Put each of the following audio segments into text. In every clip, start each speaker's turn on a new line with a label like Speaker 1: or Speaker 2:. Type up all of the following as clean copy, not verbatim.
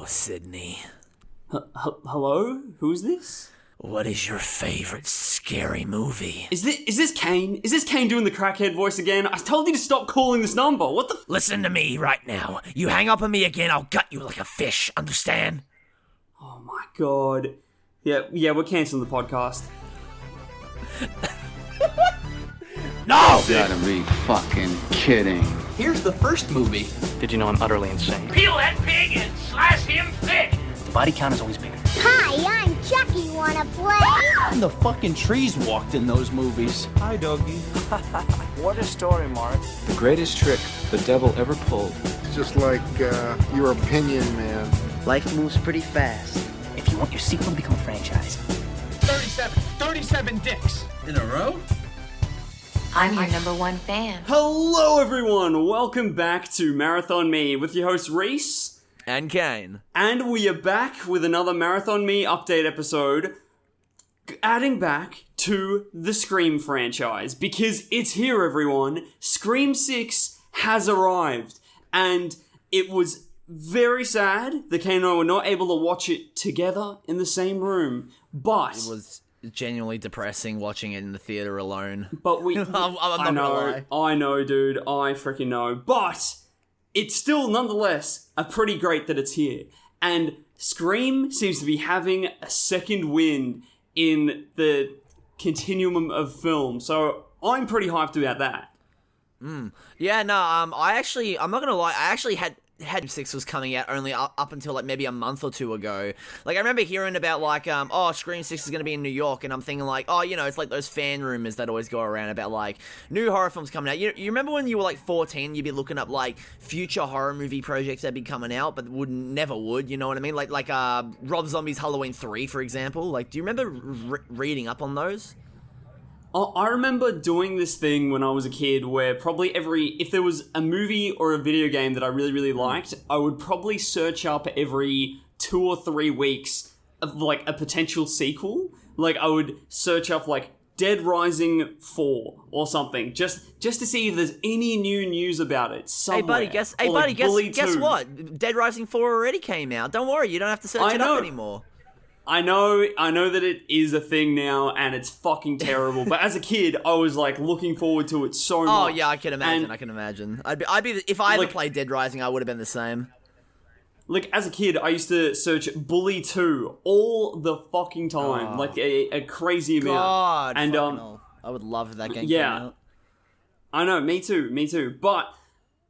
Speaker 1: Hello, Sydney.
Speaker 2: Hello? Who's this?
Speaker 1: What is your favorite scary movie?
Speaker 2: Is this Kane? Is this Kane doing the crackhead voice again? I told you to stop calling this number. What the?
Speaker 1: Listen to me right now. You hang up on me again, I'll gut you like a fish. Understand?
Speaker 2: Oh my god. Yeah, we're cancelling the podcast.
Speaker 1: No!
Speaker 3: You gotta be fucking kidding.
Speaker 4: Here's the first movie.
Speaker 5: Did you know I'm utterly insane?
Speaker 6: Peel that pig and slice him thick.
Speaker 5: The body count is always bigger.
Speaker 7: Hi, I'm Chucky. Wanna play?
Speaker 4: The fucking trees walked in those movies.
Speaker 8: Hi, doggy.
Speaker 5: What a story, Mark.
Speaker 8: The greatest trick the devil ever pulled.
Speaker 9: It's just like your opinion, man.
Speaker 10: Life moves pretty fast.
Speaker 5: If you want your sequel to become a franchise.
Speaker 6: 37 dicks.
Speaker 4: In a row?
Speaker 11: I'm your number one fan.
Speaker 2: Hello everyone, welcome back to Marathon Me with your host Rhys
Speaker 1: and Kane.
Speaker 2: And we are back with another Marathon Me update episode, adding back to the Scream franchise, because it's here everyone. Scream 6 has arrived, and it was very sad that Kane and I were not able to watch it together in the same room, but
Speaker 1: it was genuinely depressing watching it in the theater alone.
Speaker 2: But we,
Speaker 1: I'm not gonna lie.
Speaker 2: I know, dude. I freaking know. But it's still, nonetheless, pretty great that it's here. And Scream seems to be having a second wind in the continuum of film. So I'm pretty hyped about that.
Speaker 1: Yeah, no, I'm not gonna lie, I actually had 6 was coming out only up until like maybe a month or two ago. Like I remember hearing about like Scream 6 is gonna be in New York, and I'm thinking like, it's like those fan rumors that always go around about like new horror films coming out. You remember when you were like 14, you'd be looking up like future horror movie projects that'd be coming out, but never would, you know what I mean? Like Rob Zombie's Halloween 3, for example. Like, do you remember reading up on those?
Speaker 2: I remember doing this thing when I was a kid where probably if there was a movie or a video game that I really, really liked, I would probably search up every 2 or 3 weeks of like a potential sequel. Like I would search up like Dead Rising 4 or something, just to see if there's any new news about it somewhere.
Speaker 1: Guess what? Dead Rising 4 already came out. Don't worry, you don't have to search it up anymore.
Speaker 2: I know that it is a thing now, and it's fucking terrible. But as a kid, I was like looking forward to it so much.
Speaker 1: Oh yeah, I can imagine. I'd be if I ever played Dead Rising, I would have been the same.
Speaker 2: Like as a kid, I used to search Bully 2 all the fucking time, like a crazy amount.
Speaker 1: God,
Speaker 2: and
Speaker 1: I would love if that game
Speaker 2: yeah,
Speaker 1: came out.
Speaker 2: I know, me too. But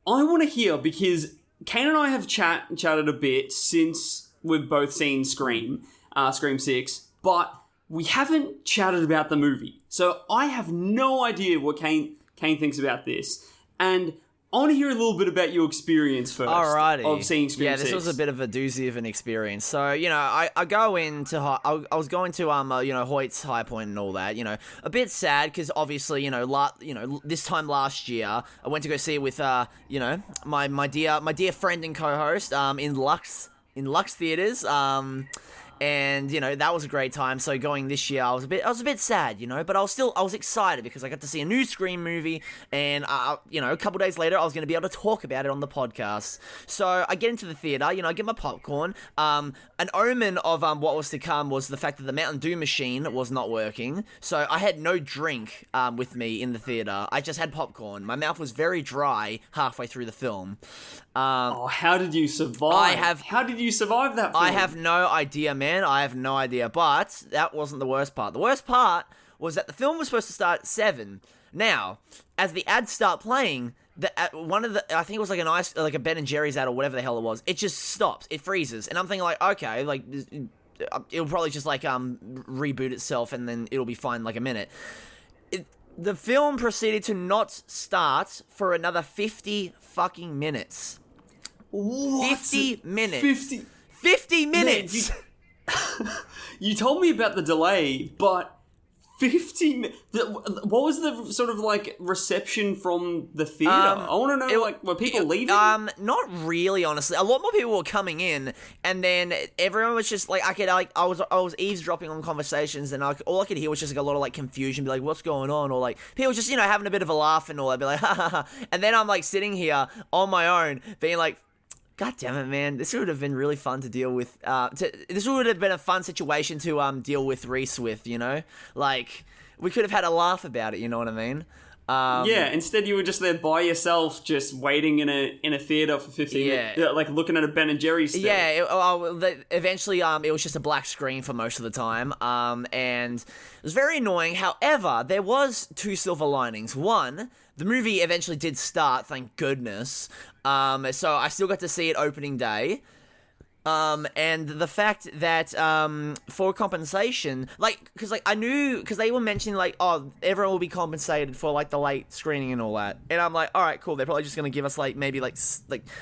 Speaker 2: I want to hear, because Kane and I have chatted a bit since we've both seen Scream 6, but we haven't chatted about the movie. So I have no idea what Kane thinks about this. And I want to hear a little bit about your experience first.
Speaker 1: Alrighty.
Speaker 2: Of seeing Scream 6.
Speaker 1: Yeah, this was a bit of a doozy of an experience. So, I go into, I was going to, Hoyt's High Point and all that, a bit sad because obviously, this time last year, I went to go see it with, my dear friend and co-host, in Lux Theatres, and, that was a great time. So going this year, I was a bit sad, but I was excited because I got to see a new Scream movie, and, a couple days later, I was going to be able to talk about it on the podcast. So I get into the theater, I get my popcorn. An omen of, what was to come was the fact that the Mountain Dew machine was not working. So I had no drink, with me in the theater. I just had popcorn. My mouth was very dry halfway through the film.
Speaker 2: How did you survive? How did you survive that film?
Speaker 1: I have no idea, man. I have no idea. But that wasn't the worst part. The worst part was that the film was supposed to start at 7. Now, as the ads start playing, I think it was like a Ben and Jerry's ad or whatever the hell it was. It just stops. It freezes, and I'm thinking like, okay, like it'll probably just like reboot itself, and then it'll be fine in like a minute. The film proceeded to not start for another 50 fucking minutes.
Speaker 2: What?
Speaker 1: 50 minutes. 50 minutes!
Speaker 2: Man, you told me about the delay, but 50 minutes... What was the sort of, like, reception from the theater? I want to know, were people leaving?
Speaker 1: Not really, honestly. A lot more people were coming in, and then everyone was just, like, I was eavesdropping on conversations, and all I could hear was just, like, a lot of, like, confusion, be like, what's going on? Or, like, people just, having a bit of a laugh and all. I'd be like, ha, ha, ha. And then I'm, like, sitting here on my own, being like, God damn it, man! This would have been really fun to deal with. This would have been a fun situation to deal with Rhys with. You know, like we could have had a laugh about it. You know what I mean?
Speaker 2: Instead you were just there by yourself, just waiting in a theater for 15 minutes, like looking at a Ben and Jerry's still.
Speaker 1: Yeah, eventually it was just a black screen for most of the time, and it was very annoying. However, there was two silver linings. One, the movie eventually did start, thank goodness, so I still got to see it opening day. And the fact that, for compensation, because I knew, because they were mentioning, everyone will be compensated for, the late screening and all that, and I'm like, alright, cool, they're probably just gonna give us, maybe,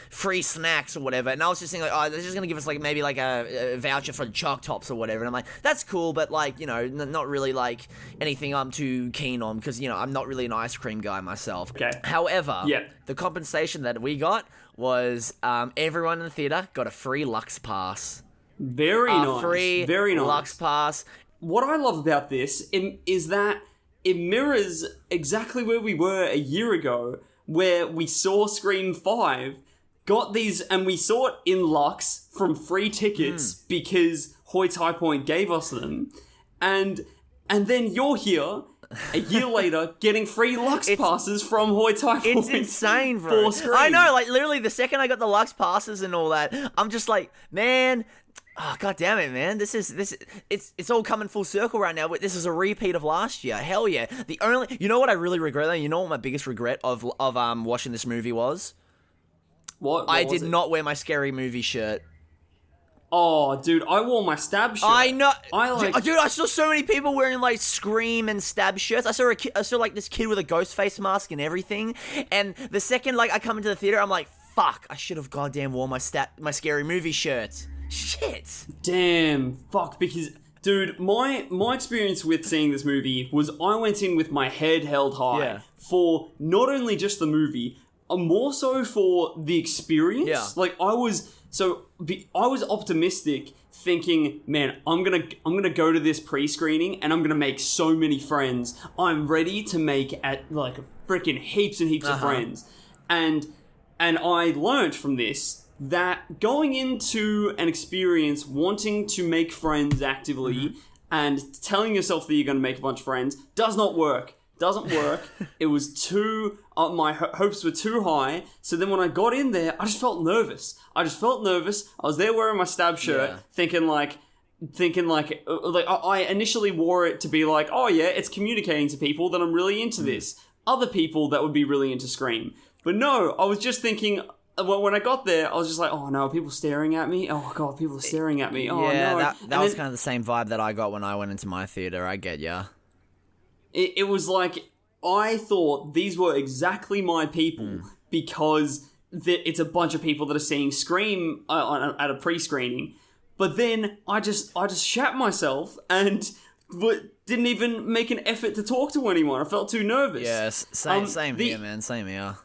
Speaker 1: free snacks or whatever, and I was just thinking, they're just gonna give us, maybe, a voucher for Chalk Tops or whatever, and I'm like, that's cool, but, not really, anything I'm too keen on, because, I'm not really an ice cream guy myself.
Speaker 2: Okay.
Speaker 1: However, the compensation that we got was everyone in the theater got a free Lux Pass.
Speaker 2: Very nice. Very nice.
Speaker 1: Lux Pass.
Speaker 2: What I love about this is that it mirrors exactly where we were a year ago, where we saw Scream 5, got these, and we saw it in Lux from free tickets because Hoyt's High Point gave us them, and then you're here a year later, getting free Lux passes from Hoyt's High Point.
Speaker 1: It's insane, bro. I know, literally, the second I got the Lux passes and all that, I'm just like, man, god damn it, man. It's all coming full circle right now, but this is a repeat of last year. Hell yeah. You know what I really regret, though? You know what my biggest regret of watching this movie was?
Speaker 2: What
Speaker 1: I
Speaker 2: was
Speaker 1: did
Speaker 2: it?
Speaker 1: not wear my Scary Movie shirt.
Speaker 2: Oh, dude, I wore my Stab shirt.
Speaker 1: I know. Dude, I saw so many people wearing, Scream and Stab shirts. I saw this kid with a Ghostface mask and everything. And the second, I come into the theater, I'm like, fuck, I should have goddamn worn my Scary Movie shirt. Shit.
Speaker 2: Damn, fuck, because, dude, my experience with seeing this movie was I went in with my head held high for not only just the movie, more so for the experience.
Speaker 1: Yeah.
Speaker 2: I was optimistic, thinking, man, I'm gonna go to this pre-screening and I'm gonna make so many friends. I'm ready to make freaking heaps and heaps of friends. And I learned from this that going into an experience wanting to make friends actively and telling yourself that you're gonna make a bunch of friends does not work. Doesn't work. It was too... my hopes were too high. So then when I got in there, I just felt nervous. I was there wearing my Stab shirt, thinking I initially wore it to be like, oh yeah, it's communicating to people that I'm really into this. Other people that would be really into Scream. But no, I was just thinking... when I got there, I was just like, oh no, are people staring at me? Oh god, people are staring at me. Oh
Speaker 1: yeah,
Speaker 2: no.
Speaker 1: that was kind of the same vibe that I got when I went into my theater. I get ya.
Speaker 2: It was like, I thought these were exactly my people because it's a bunch of people that are seeing Scream at a pre-screening. But then I just shat myself and didn't even make an effort to talk to anyone. I felt too nervous.
Speaker 1: Yes, same here, man. Same here.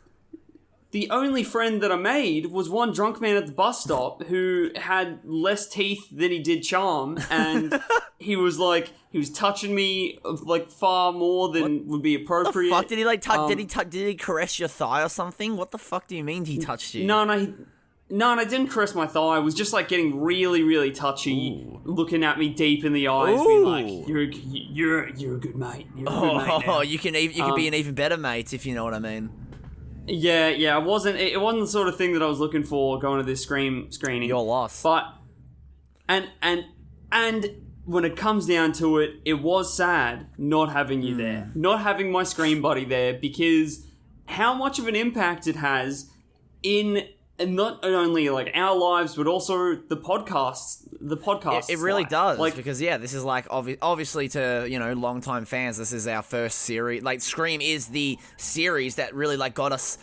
Speaker 2: The only friend that I made was one drunk man at the bus stop who had less teeth than he did charm, and he was touching me far more than would be appropriate.
Speaker 1: What the fuck? Did he caress your thigh or something? What the fuck do you mean he touched you?
Speaker 2: No, I didn't caress my thigh. It was just getting really, really touchy, looking at me deep in the eyes, being like, "You're a good mate. You're a good mate now."
Speaker 1: You can be an even better mate if you know what I mean.
Speaker 2: Yeah, it wasn't the sort of thing that I was looking for going to this Scream screening.
Speaker 1: Your loss.
Speaker 2: But and when it comes down to it, it was sad not having you there, not having my Scream buddy there, because how much of an impact it has in not only our lives but also the podcast.
Speaker 1: It really does, because this is obviously to longtime fans, this is our first series. Scream is the series that really got us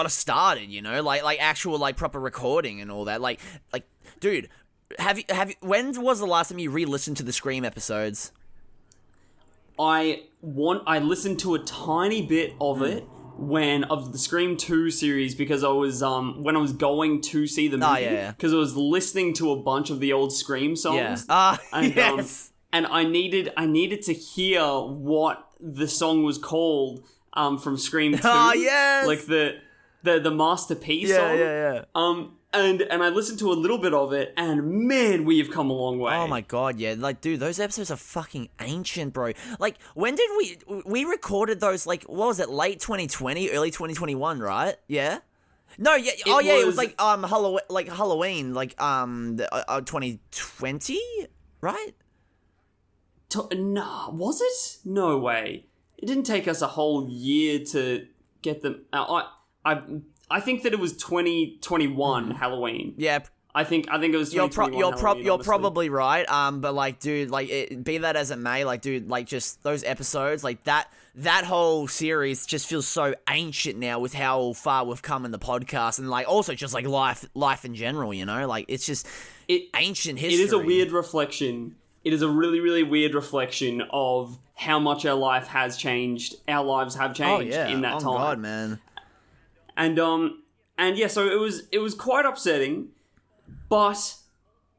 Speaker 1: started. Actual proper recording and all that. Dude, have you? When was the last time you re-listened to the Scream episodes?
Speaker 2: I listened to a tiny bit of it. Of the Scream 2 series, because I was when I was going to see the movie, because I was listening to a bunch of the old Scream songs.
Speaker 1: Yes.
Speaker 2: And I needed to hear what the song was called from Scream 2.
Speaker 1: Oh yes.
Speaker 2: The masterpiece song.
Speaker 1: Yeah.
Speaker 2: And I listened to a little bit of it, and man, we have come a long way.
Speaker 1: Oh my god, yeah. Like, dude, those episodes are fucking ancient, bro. Like, when did we recorded those, like, what was it, late 2020, early 2021, right? Yeah? No, yeah, it was like, Halloween, 2020, right?
Speaker 2: Nah, was it? No way. It didn't take us a whole year to get them. I think that it was 2021 Halloween.
Speaker 1: Yeah.
Speaker 2: I think it was 2021
Speaker 1: you're probably right. But like, dude, like, be that as it may, like, dude, like, just those episodes, like that whole series just feels so ancient now with how far we've come in the podcast, and like also just like life in general, you know, like it's just ancient history.
Speaker 2: It is a weird reflection. It is a really, really weird reflection of how much our life has changed. Our lives have changed in that time.
Speaker 1: Oh god, man.
Speaker 2: And yeah, so it was quite upsetting, but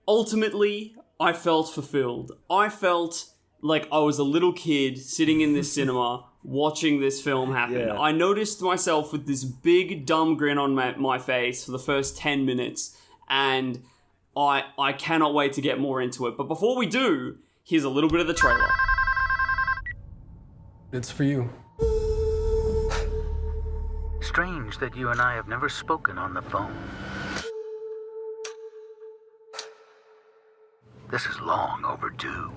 Speaker 2: ultimately I felt fulfilled. I felt like I was a little kid sitting in this cinema watching this film happen. Yeah. I noticed myself with this big dumb grin on my face for the first 10 minutes, and I cannot wait to get more into it. But before we do, here's a little bit of the trailer.
Speaker 12: It's for you.
Speaker 13: Strange that you and I have never spoken on the phone. This is long overdue.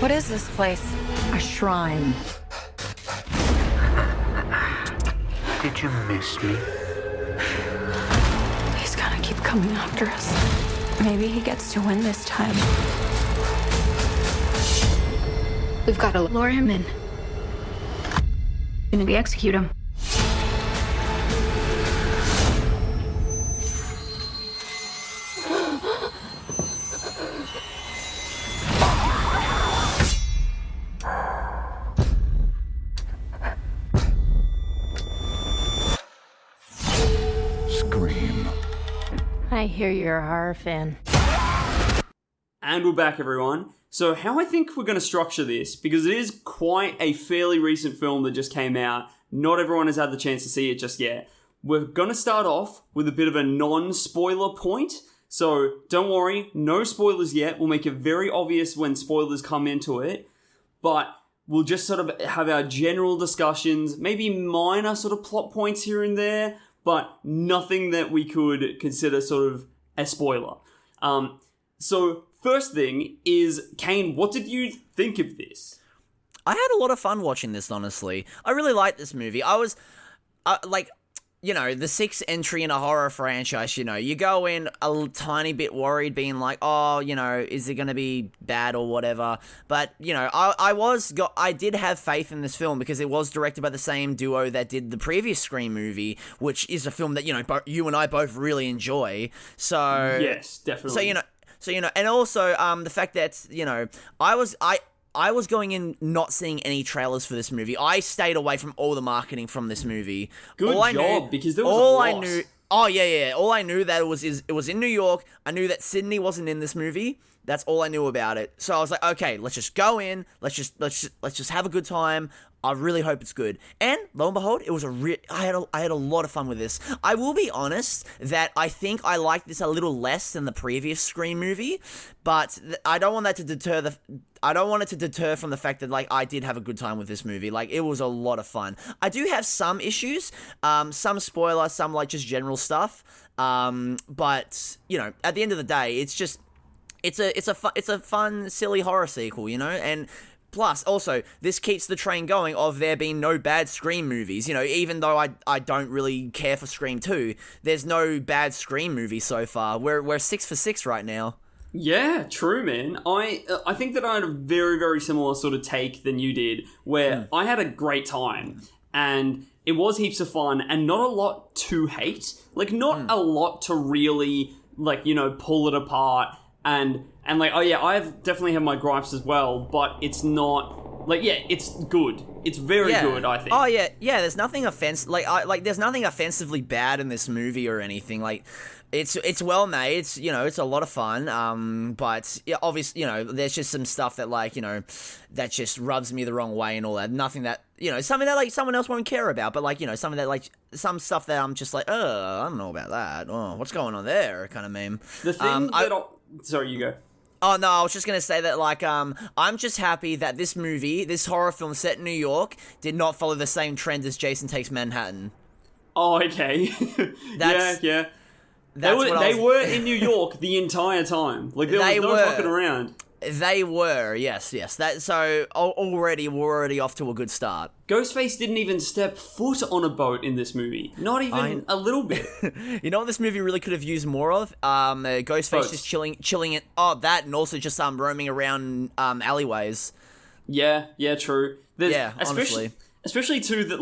Speaker 11: What is this place?
Speaker 14: A shrine.
Speaker 13: Did you miss me?
Speaker 14: He's gonna keep coming after us. Maybe he gets to win this time. We've got to lure him in. And we execute him.
Speaker 15: I hear you're a horror fan.
Speaker 2: And we're back, everyone. So how I think we're going to structure this, because it is quite a fairly recent film that just came out. Not everyone has had the chance to see it just yet. We're going to start off with a bit of a non-spoiler point. So don't worry, no spoilers yet. We'll make it very obvious when spoilers come into it. But we'll just sort of have our general discussions, maybe minor sort of plot points here and there, but nothing that we could consider sort of a spoiler. So first thing is, Kane, what did you think of this?
Speaker 1: I had a lot of fun watching this, honestly. I really liked this movie. I was, the sixth entry in a horror franchise, you go in a tiny bit worried, being like, oh, is it going to be bad or whatever? But, I did have faith in this film because it was directed by the same duo that did the previous Scream movie, which is a film that, you and I both really enjoy. So
Speaker 2: yes, definitely.
Speaker 1: And also, the fact that, I was going in not seeing any trailers for this movie. I stayed away from all the marketing from this movie.
Speaker 2: Good job, because there was a lot.
Speaker 1: All I knew that it was in New York. I knew that Sydney wasn't in this movie. That's all I knew about it. So I was like, okay, let's just go in. Let's just have a good time. I really hope it's good. And lo and behold, it was I had a lot of fun with this. I will be honest that I think I liked this a little less than the previous Scream movie, but I don't want that to deter I don't want it to deter from the fact that, like, I did have a good time with this movie. Like, it was a lot of fun. I do have some issues, some spoiler, some, like, just general stuff. But, at the end of the day, it's just, it's a fun, silly horror sequel, and plus, also, this keeps the train going of there being no bad Scream movies. Even though I don't really care for Scream 2, there's no bad Scream movie so far. We're 6 for 6 right now.
Speaker 2: Yeah, true, man. I think that I had a very, very similar sort of take than you did, where I had a great time, and it was heaps of fun, and not a lot to hate. Like, not a lot to really, pull it apart, and like, oh yeah, I've definitely had my gripes as well, but it's not Like, yeah, it's good. It's very good, I think.
Speaker 1: Oh yeah, there's nothing there's nothing offensively bad in this movie or anything. Like, it's well made. It's, it's a lot of fun. But yeah, obviously, there's just some stuff that that just rubs me the wrong way and all that. Nothing that, something that someone else won't care about. But something that some stuff that I'm just like, oh, I don't know about that. Oh, what's going on there? Kind of meme.
Speaker 2: The thing sorry, you go.
Speaker 1: Oh, no, I was just going to say that, I'm just happy that this horror film set in New York, did not follow the same trend as Jason Takes Manhattan.
Speaker 2: Oh, okay. Yeah. They were in New York the entire time. Like, there was no fucking around.
Speaker 1: They were, yes. We're already off to a good start.
Speaker 2: Ghostface didn't even step foot on a boat in this movie. Not even a little bit.
Speaker 1: You know what this movie really could have used more of? Ghostface
Speaker 2: Boats.
Speaker 1: just chilling it. Oh, that, and also just roaming around alleyways.
Speaker 2: Yeah, true.
Speaker 1: Honestly.
Speaker 2: Especially too that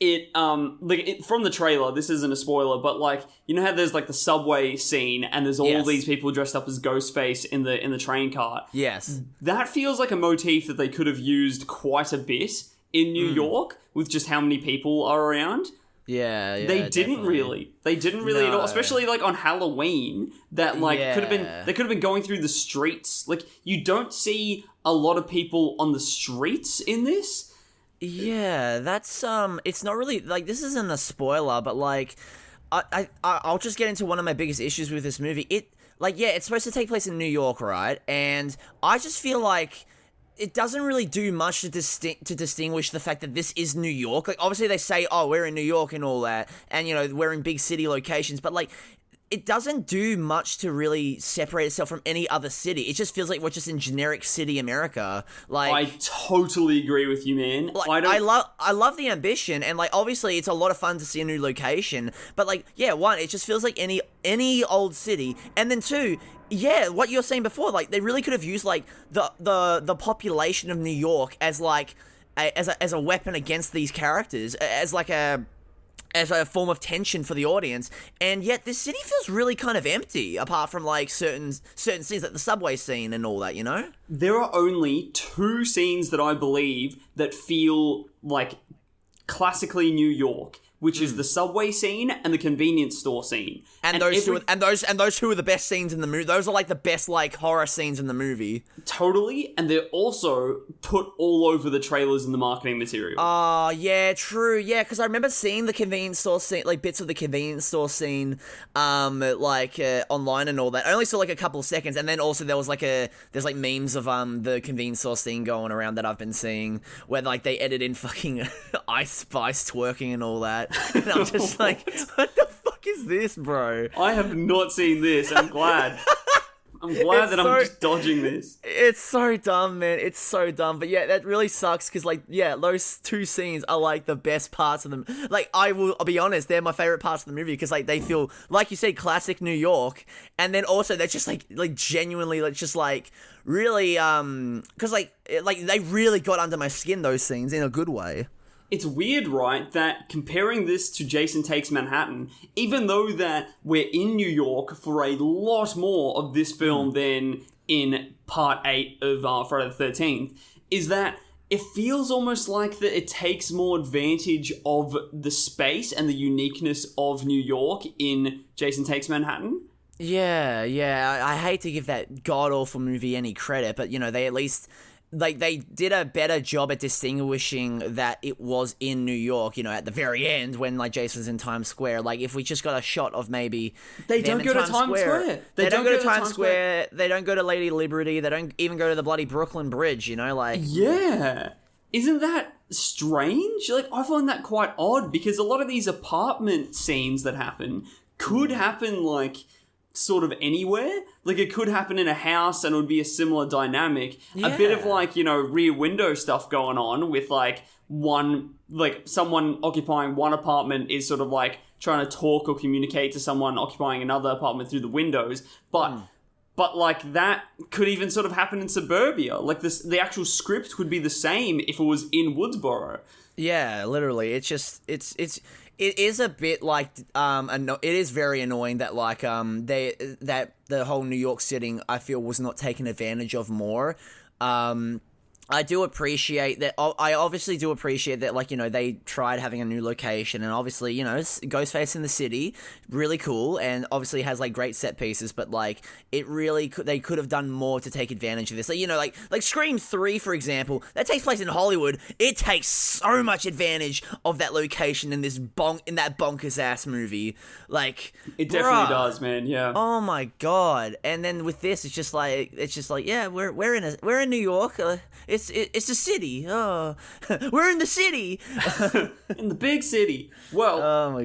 Speaker 2: it from the trailer, this isn't a spoiler, but how there's the subway scene and there's all these people dressed up as Ghostface in the train cart.
Speaker 1: Yes.
Speaker 2: That feels like a motif that they could have used quite a bit in New York with just how many people are around.
Speaker 1: Yeah,
Speaker 2: They didn't really at all, especially on Halloween. That they could have been going through the streets. You don't see a lot of people on the streets in this.
Speaker 1: Yeah, that's it's not really this isn't a spoiler, but I'll just get into one of my biggest issues with this movie. It's supposed to take place in New York, right? And I just feel like it doesn't really do much to distinguish the fact that this is New York. Obviously they say, oh, we're in New York and all that, and we're in big city locations, but it doesn't do much to really separate itself from any other city. It just feels like we're just in generic city America.
Speaker 2: I totally agree with you, man.
Speaker 1: I love the ambition, and obviously it's a lot of fun to see a new location. But one, it just feels like any old city, and then two, what you're saying before, they really could have used the population of New York as a weapon against these characters, as a form of tension for the audience, and yet this city feels really kind of empty, apart from certain scenes, like the subway scene and all that,
Speaker 2: There are only 2 scenes that I believe that feel classically New York, which is the subway scene and the convenience store scene.
Speaker 1: And those two are the best scenes in the movie. Those are the best horror scenes in the movie.
Speaker 2: Totally, and they're also put all over the trailers and the marketing material.
Speaker 1: Oh, yeah, true. Yeah, because I remember seeing the convenience store scene, bits of the convenience store scene, online and all that. I only saw a couple of seconds, and then also there was there's memes of the convenience store scene going around that I've been seeing, where they edit in fucking Ice Spice twerking and all that. And I'm just what the fuck is this, bro?
Speaker 2: I have not seen this. I'm glad. I'm just dodging this.
Speaker 1: It's so dumb, man. It's so dumb. But yeah, that really sucks because, those 2 scenes are, the best parts of them. I'll be honest, they're my favorite parts of the movie because, they feel, like you said, classic New York. And then also, they're just, genuinely, really, because, they really got under my skin, those scenes, in a good way.
Speaker 2: It's weird, right, that comparing this to Jason Takes Manhattan, even though that we're in New York for a lot more of this film than in Part 8 of Friday the 13th, is that it feels almost like that it takes more advantage of the space and the uniqueness of New York in Jason Takes Manhattan.
Speaker 1: Yeah, I hate to give that god-awful movie any credit, but, they at least... they did a better job at distinguishing that it was in New York, at the very end when, Jason's in Times Square. If we just got a shot of maybe...
Speaker 2: They don't go to Times Square.
Speaker 1: They don't go to Times Square. They don't go to Lady Liberty. They don't even go to the bloody Brooklyn Bridge,
Speaker 2: Yeah. Isn't that strange? I find that quite odd, because a lot of these apartment scenes that happen could happen, sort of anywhere. It could happen in a house and it would be a similar dynamic. Yeah. A bit of rear window stuff going on with someone occupying one apartment is sort of trying to talk or communicate to someone occupying another apartment through the windows. But that could even sort of happen in suburbia. The actual script would be the same if it was in Woodsboro.
Speaker 1: Yeah, literally. It's just it is a bit it is very annoying that that the whole New York setting, I feel, was not taken advantage of more. I do appreciate that. I obviously do appreciate that, like, you know, they tried having a new location, and obviously, you know, Ghostface in the city, really cool, and obviously has, like, great set pieces, but, like, it really they could have done more to take advantage of this. Like, you know, like Scream 3, for example, that takes place in Hollywood. It takes so much advantage of that location in that bonkers-ass movie. Like,
Speaker 2: it definitely does, man, yeah.
Speaker 1: Oh, my God. And then with this, it's just like, yeah, we're in New York, It's a city. Oh, we're in the city.
Speaker 2: In the big city. Well,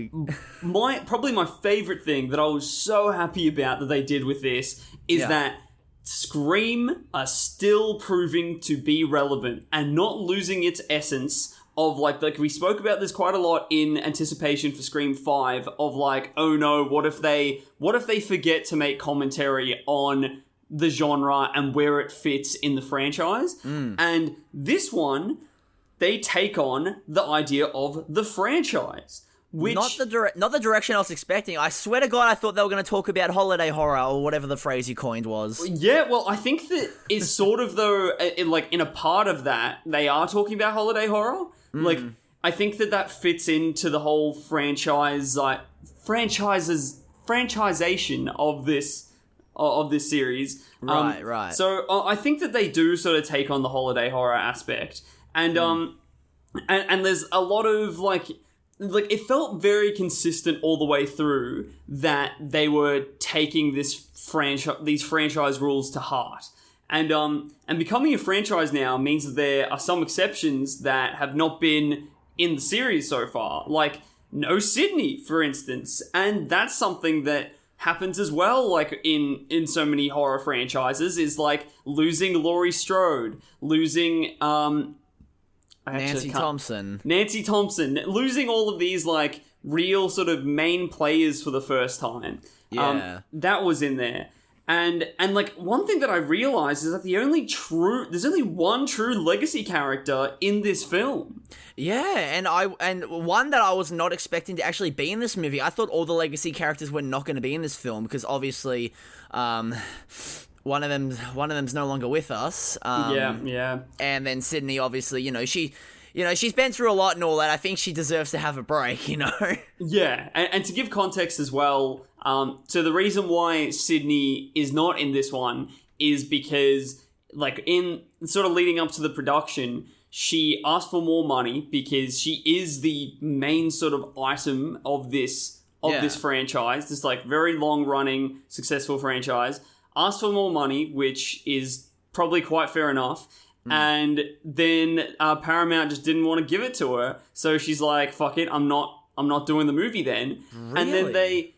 Speaker 2: probably my favorite thing that I was so happy about that they did with this is that Scream are still proving to be relevant and not losing its essence of, like we spoke about this quite a lot in anticipation for Scream 5 of, like, oh no, what if they forget to make commentary on the genre and where it fits in the franchise. And this one, they take on the idea of the franchise, which
Speaker 1: not the direction I was expecting. I swear to God, I thought they were going to talk about holiday horror or whatever the phrase you coined was.
Speaker 2: Yeah, well, I think that it's sort of, though, in a part of that, they are talking about holiday horror. Like, I think that fits into the whole franchisation of this series.
Speaker 1: Right.
Speaker 2: So I think that they do sort of take on the holiday horror aspect. And and there's a lot of, like it felt very consistent all the way through that they were taking these franchise rules to heart. And becoming a franchise now means that there are some exceptions that have not been in the series so far. Like, no Sydney, for instance. And that's something that happens as well, like in so many horror franchises, is like losing Laurie Strode, losing
Speaker 1: Nancy Thompson,
Speaker 2: losing all of these, like, real sort of main players for the first time. That was in there. And like, one thing that I realized is that there's only one true legacy character in this film.
Speaker 1: Yeah, and one that I was not expecting to actually be in this movie. I thought all the legacy characters were not going to be in this film because obviously, one of them's no longer with us.
Speaker 2: Yeah.
Speaker 1: And then Sydney, obviously, she's been through a lot and all that. I think she deserves to have a break, you know?
Speaker 2: Yeah, and to give context as well, so the reason why Sydney is not in this one is because, like, in sort of leading up to the production, she asked for more money because she is the main sort of item of this franchise, this, like, very long-running, successful franchise. Asked for more money, which is probably quite fair enough. And then Paramount just didn't want to give it to her, so she's like, "Fuck it, I'm not doing the movie then."
Speaker 1: Really?
Speaker 2: And then they,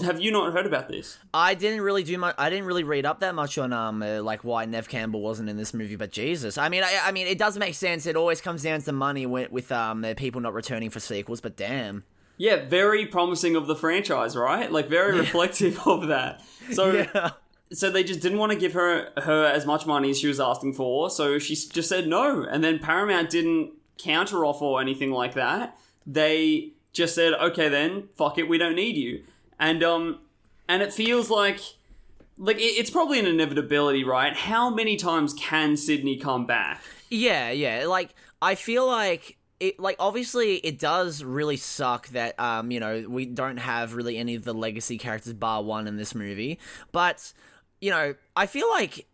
Speaker 2: have you not heard about this?
Speaker 1: I didn't really read up that much on like why Neve Campbell wasn't in this movie, but Jesus, I mean, it does make sense. It always comes down to money with people not returning for sequels, but damn.
Speaker 2: Yeah, very promising of the franchise, right? Like, very reflective of that. So.
Speaker 1: Yeah.
Speaker 2: So they just didn't want to give her as much money as she was asking for, so she just said no. And then Paramount didn't counter-offer or anything like that. They just said, okay then, fuck it, we don't need you. And it feels like it's probably an inevitability, right? How many times can Sydney come back?
Speaker 1: Yeah. Like, I feel like it, like, obviously it does really suck that we don't have really any of the legacy characters bar one in this movie, but I feel like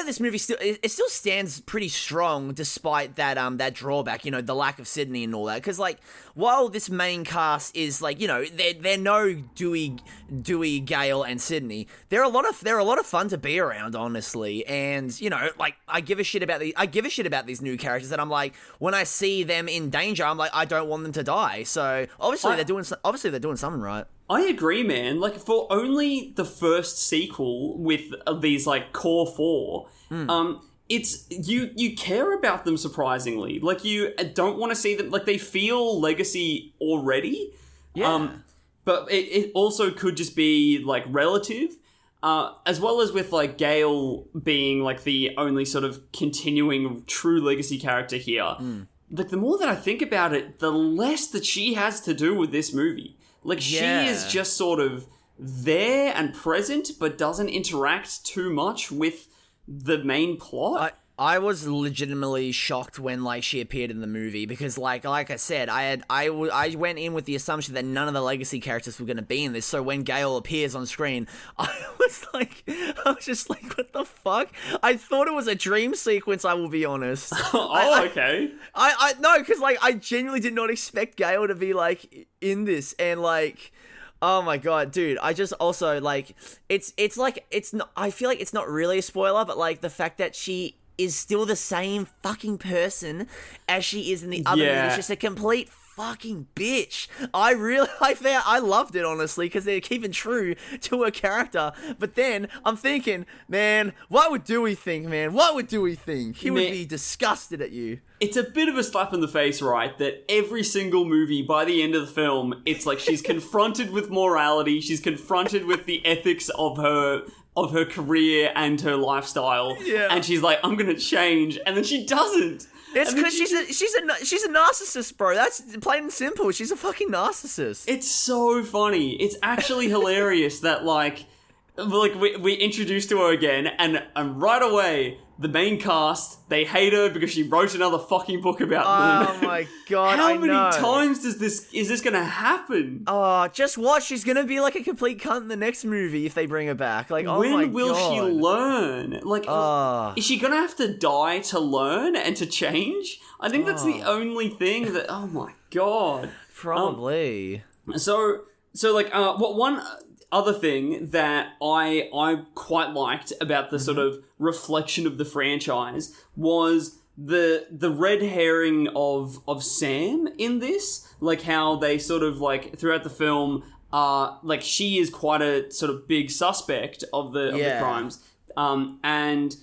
Speaker 1: this movie still stands pretty strong despite that drawback, the lack of Sydney and all that. Because, like, while this main cast is, like, they're no Dewey, Gale, and Sydney, they're a lot of fun to be around, honestly. And like, I give a shit about these new characters, and I'm like, when I see them in danger, I'm like, I don't want them to die. So obviously they're doing something right.
Speaker 2: I agree, man. Like, for only the first sequel with these, like, core four, it's you care about them surprisingly. Like, you don't want to see them, like, they feel legacy already.
Speaker 1: Yeah.
Speaker 2: But it also could just be, like, relative, as well as with, like, Gale being, like, the only sort of continuing true legacy character here. Like, the more that I think about it, the less that she has to do with this movie. Like, she is just sort of there and present, but doesn't interact too much with the main plot.
Speaker 1: I was legitimately shocked when like she appeared in the movie because like I said, I went in with the assumption that none of the legacy characters were going to be in this. So when Gale appears on screen, I was just like, what the fuck? I thought it was a dream sequence. I will be honest.
Speaker 2: Okay.
Speaker 1: I no, because like I genuinely did not expect Gale to be like in this, and like. Oh my god, dude! I just also like it's like it's not. I feel like it's not really a spoiler, but like the fact that she is still the same fucking person as she is in the other movie. It's just a complete fucking bitch. I loved it, honestly, because they're keeping true to her character. But then I'm thinking, man, what would Dewey think, man? What would Dewey think? He would be disgusted at you.
Speaker 2: It's a bit of a slap in the face, right? That every single movie, by the end of the film, it's like she's confronted with morality, she's confronted with the ethics of her career and her lifestyle, and she's like, I'm gonna change, and then she doesn't.
Speaker 1: It's because she's a narcissist, bro. That's plain and simple. She's a fucking narcissist.
Speaker 2: It's so funny. It's actually hilarious that like we introduced to her again, and right away the main cast, they hate her because she wrote another fucking book about them.
Speaker 1: Oh my god!
Speaker 2: How many times is this gonna happen?
Speaker 1: Oh, just watch. She's gonna be like a complete cunt in the next movie if they bring her back. Like, oh my god.
Speaker 2: When will she learn? Like, is she gonna have to die to learn and to change? I think that's the only thing that. Oh my god.
Speaker 1: Probably.
Speaker 2: So like, what one other thing that I quite liked about the sort of reflection of the franchise was the red herring of Sam in this, like how they sort of like throughout the film, like she is quite a sort of big suspect of the crimes, and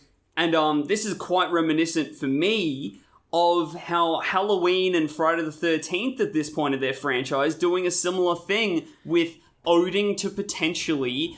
Speaker 2: this is quite reminiscent for me of how Halloween and Friday the 13th at this point of their franchise doing a similar thing with oding to potentially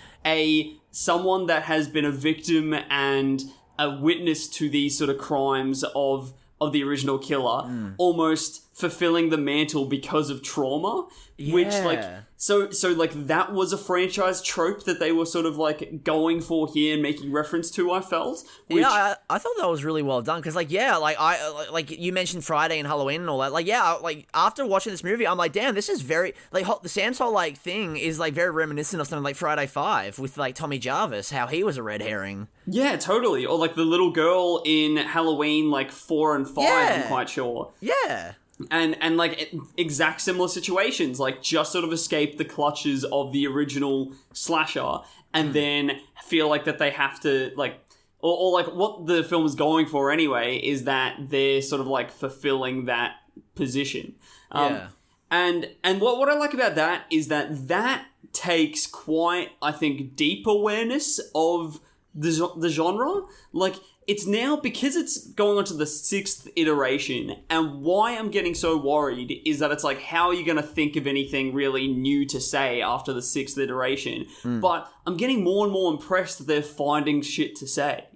Speaker 2: someone that has been a victim and a witness to these sort of crimes of the original killer, almost fulfilling the mantle because of trauma, which like so like that was a franchise trope that they were sort of like going for here and making reference to, I felt. Which,
Speaker 1: I thought that was really well done because like like you mentioned Friday and Halloween and all that, like like after watching this movie I'm like, damn, this is very like the Sam's whole like thing is like very reminiscent of something like Friday 5 with like Tommy Jarvis, how he was a red herring.
Speaker 2: Yeah, totally. Or like the little girl in Halloween like 4 and 5, I'm quite sure.
Speaker 1: Yeah.
Speaker 2: And like exact similar situations, like just sort of escape the clutches of the original slasher and then feel like that they have to like, or like what the film is going for anyway is that they're sort of like fulfilling that position. And what I like about that is that takes quite, I think, deep awareness of the genre. Like, it's now, because it's going on to the 6th iteration, and why I'm getting so worried is that it's like, how are you going to think of anything really new to say after the 6th iteration? But I'm getting more and more impressed that they're finding shit to say.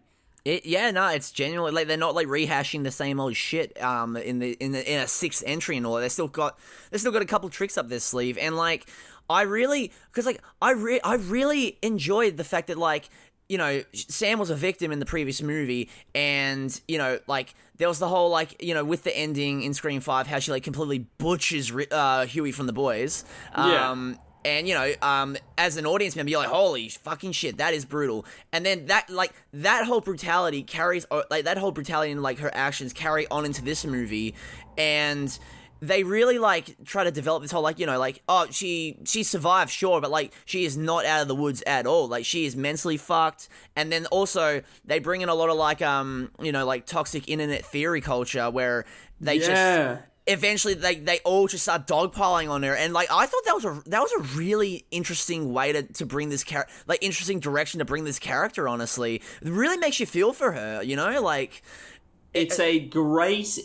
Speaker 1: It's genuinely like they're not like rehashing the same old shit in a 6th entry and all that. They still got a couple tricks up their sleeve, and like I really enjoyed the fact that like, you know, Sam was a victim in the previous movie, and, you know, like, there was the whole, like, you know, with the ending in Scream 5, how she, like, completely butchers Huey from The Boys. And, you know, as an audience member, you're like, holy fucking shit, that is brutal. And then that whole brutality and, like, her actions carry on into this movie, and they really, like, try to develop this whole, like, you know, like, oh, she survived, sure, but, like, she is not out of the woods at all. Like, she is mentally fucked. And then also, they bring in a lot of, like, you know, like, toxic internet theory culture where they just... Eventually, they all just start dogpiling on her, and like I thought that was a really interesting way to bring this interesting direction to bring this character. Honestly, it really makes you feel for her, you know, like
Speaker 2: it's a great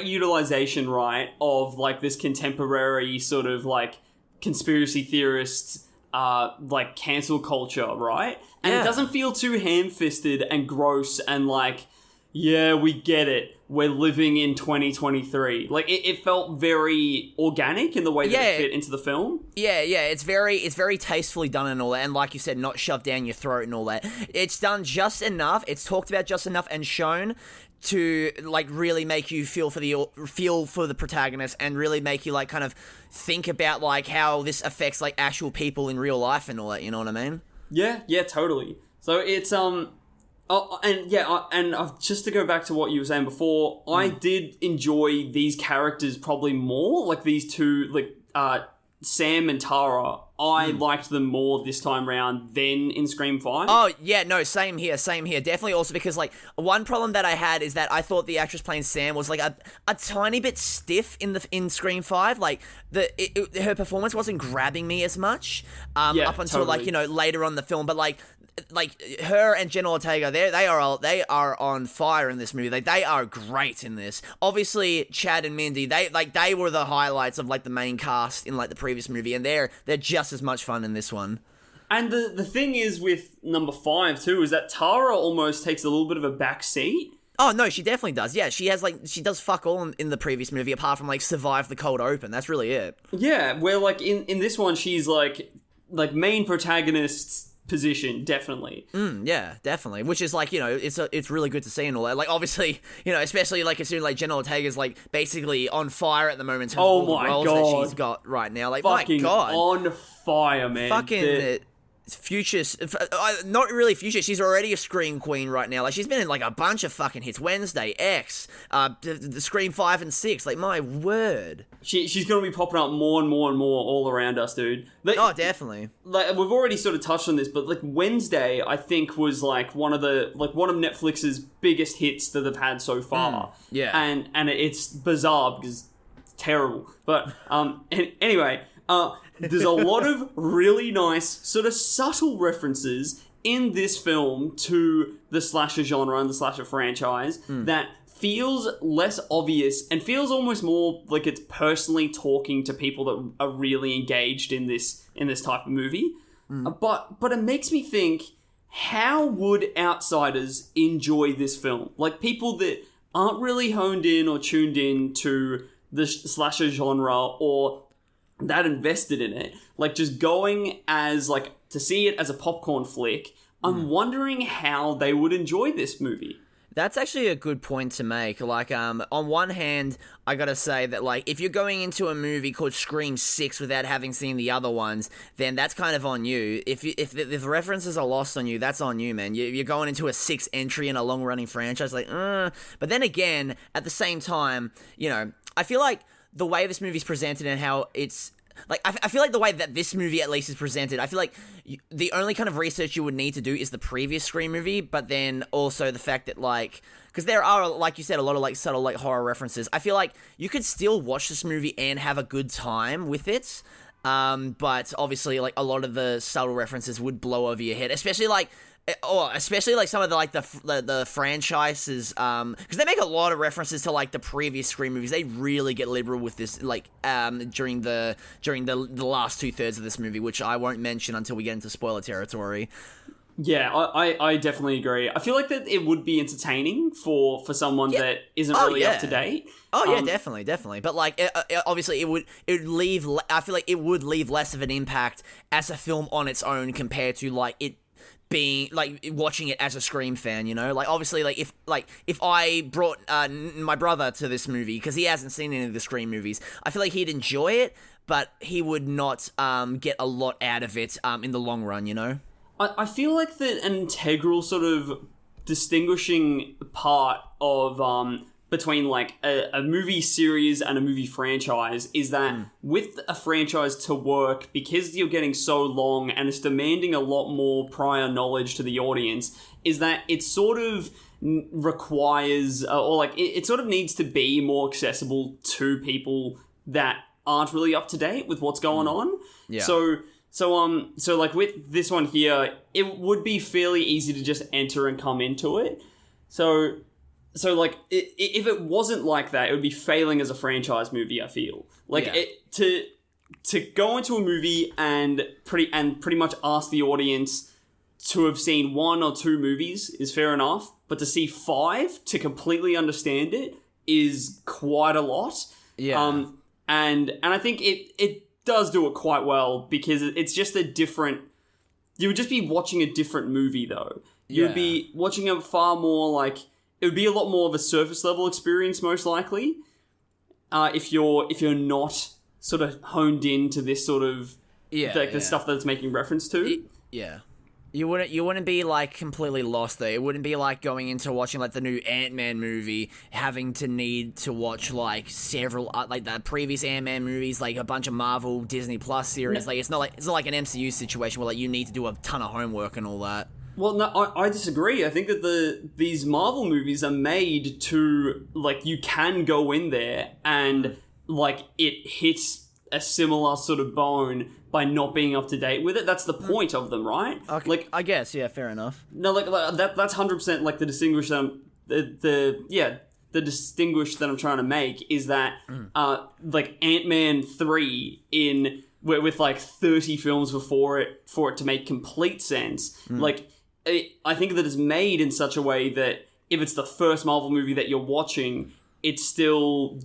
Speaker 2: utilization, right, of like this contemporary sort of like conspiracy theorist, like cancel culture, right, and it doesn't feel too ham-fisted and gross and like. yeah, we get it. We're living in 2023. Like, it felt very organic in the way that it fit into the film.
Speaker 1: Yeah, it's very tastefully done and all that, and like you said, not shoved down your throat and all that. It's done just enough, it's talked about just enough and shown to, like, really make you feel for the protagonist and really make you, like, kind of think about, like, how this affects, like, actual people in real life and all that, you know what I mean?
Speaker 2: Yeah, totally. So it's, just to go back to what you were saying before, I did enjoy these characters probably more, like these two, like, Sam and Tara. I liked them more this time round than in Scream 5.
Speaker 1: Oh, yeah, no, same here. Definitely also because, like, one problem that I had is that I thought the actress playing Sam was, like, a tiny bit stiff in Scream 5. Like, her performance wasn't grabbing me as much up until, like, you know, later on in the film. But, like her and Jenna Ortega, they are on fire in this movie. Like, they are great in this. Obviously, Chad and Mindy, they were the highlights of, like, the main cast in, like, the previous movie, and they're just as much fun in this one.
Speaker 2: And the thing is with number 5 too is that Tara almost takes a little bit of a back seat.
Speaker 1: Oh, no, she definitely does. Yeah, she does fuck all in the previous movie apart from, like, survive the cold open. That's really it.
Speaker 2: Yeah, where, like, in this one, she's, like main protagonist's position, definitely.
Speaker 1: Yeah, definitely. Which is, like, you know, it's really good to see and all that. Like, obviously, you know, especially, like, as soon as, like, Jenna Ortega's, like, basically on fire at the moment in terms of all the roles that she's got right now. Like,
Speaker 2: fucking
Speaker 1: my God.
Speaker 2: on fire, man.
Speaker 1: Fucking... Future, not really future. She's already a Scream queen right now. Like, she's been in, like, a bunch of fucking hits. Wednesday, X, the Scream 5 and 6. Like, my word.
Speaker 2: She's gonna be popping up more and more and more all around us, dude. Like,
Speaker 1: oh, definitely.
Speaker 2: Like, we've already sort of touched on this, but, like, Wednesday, I think, was, like, one of Netflix's biggest hits that they've had so far.
Speaker 1: Yeah.
Speaker 2: And it's bizarre because it's terrible. But anyway. There's a lot of really nice, sort of subtle references in this film to the slasher genre and the slasher franchise that feels less obvious and feels almost more like it's personally talking to people that are really engaged in this type of movie. But it makes me think, how would outsiders enjoy this film? Like, people that aren't really honed in or tuned in to the slasher genre or that invested in it, like, just going as, like, to see it as a popcorn flick, I'm wondering how they would enjoy this movie.
Speaker 1: That's actually a good point to make. Like, on one hand, I gotta say that, like, if you're going into a movie called Scream 6 without having seen the other ones, then that's kind of on you. If the references are lost on you, that's on you, man. You're going into a 6th entry in a long-running franchise, like, But then again, at the same time, you know, I feel like the way this movie's presented and how it's... Like, I feel like the way that this movie at least is presented, I feel like the only kind of research you would need to do is the previous Scream movie, but then also the fact that, like... Because there are, like you said, a lot of, like, subtle, like, horror references. I feel like you could still watch this movie and have a good time with it, but obviously, like, a lot of the subtle references would blow over your head, especially, like... especially, like, some of the, like, the franchises, because they make a lot of references to, like, the previous Scream movies. They really get liberal with this, like, during the last 2/3 of this movie, which I won't mention until we get into spoiler territory.
Speaker 2: Yeah, I definitely agree. I feel like that it would be entertaining for someone that isn't really up to date.
Speaker 1: Oh yeah, definitely. But, like, obviously, it would leave. I feel like it would leave less of an impact as a film on its own compared to, like, it being, like, watching it as a Scream fan, you know? Like, obviously, if I brought my brother to this movie, because he hasn't seen any of the Scream movies, I feel like he'd enjoy it, but he would not get a lot out of it in the long run, you know?
Speaker 2: I feel like that an integral sort of distinguishing part of between, like, a movie series and a movie franchise is that with a franchise to work, because you're getting so long and it's demanding a lot more prior knowledge to the audience, is that it sort of requires, or, like, it sort of needs to be more accessible to people that aren't really up to date with what's going on.
Speaker 1: Yeah.
Speaker 2: So like, with this one here, it would be fairly easy to just enter and come into it. So, like, if it wasn't like that, it would be failing as a franchise movie, I feel. Like, to go into a movie and pretty much ask the audience, to have seen 1 or 2 movies is fair enough, but to see 5 to completely understand it is quite a lot.
Speaker 1: Yeah.
Speaker 2: And I think it does do it quite well, because it's just a different... You would just be watching a different movie, though. You would be watching a far more, like... It would be a lot more of a surface level experience, most likely, if you're not sort of honed into this sort of the stuff that it's making reference to.
Speaker 1: Yeah. You wouldn't be like completely lost there. It wouldn't be like going into watching like the new Ant-Man movie, having to need to watch like several like the previous Ant-Man movies, like a bunch of Marvel Disney Plus series. Like it's not like an MCU situation where like you need to do a ton of homework and all that.
Speaker 2: Well, no, I disagree. I think that these Marvel movies are made to, like, you can go in there and, like, it hits a similar sort of bone by not being up to date with it. That's the point of them, right?
Speaker 1: Okay,
Speaker 2: like,
Speaker 1: I guess, yeah, fair enough.
Speaker 2: No, like that's 100% like the distinguish the distinguish that I'm trying to make is that like Ant-Man 3 with like 30 films before it for it to make complete sense. Like I think that it's made in such a way that if it's the first Marvel movie that you're watching, you still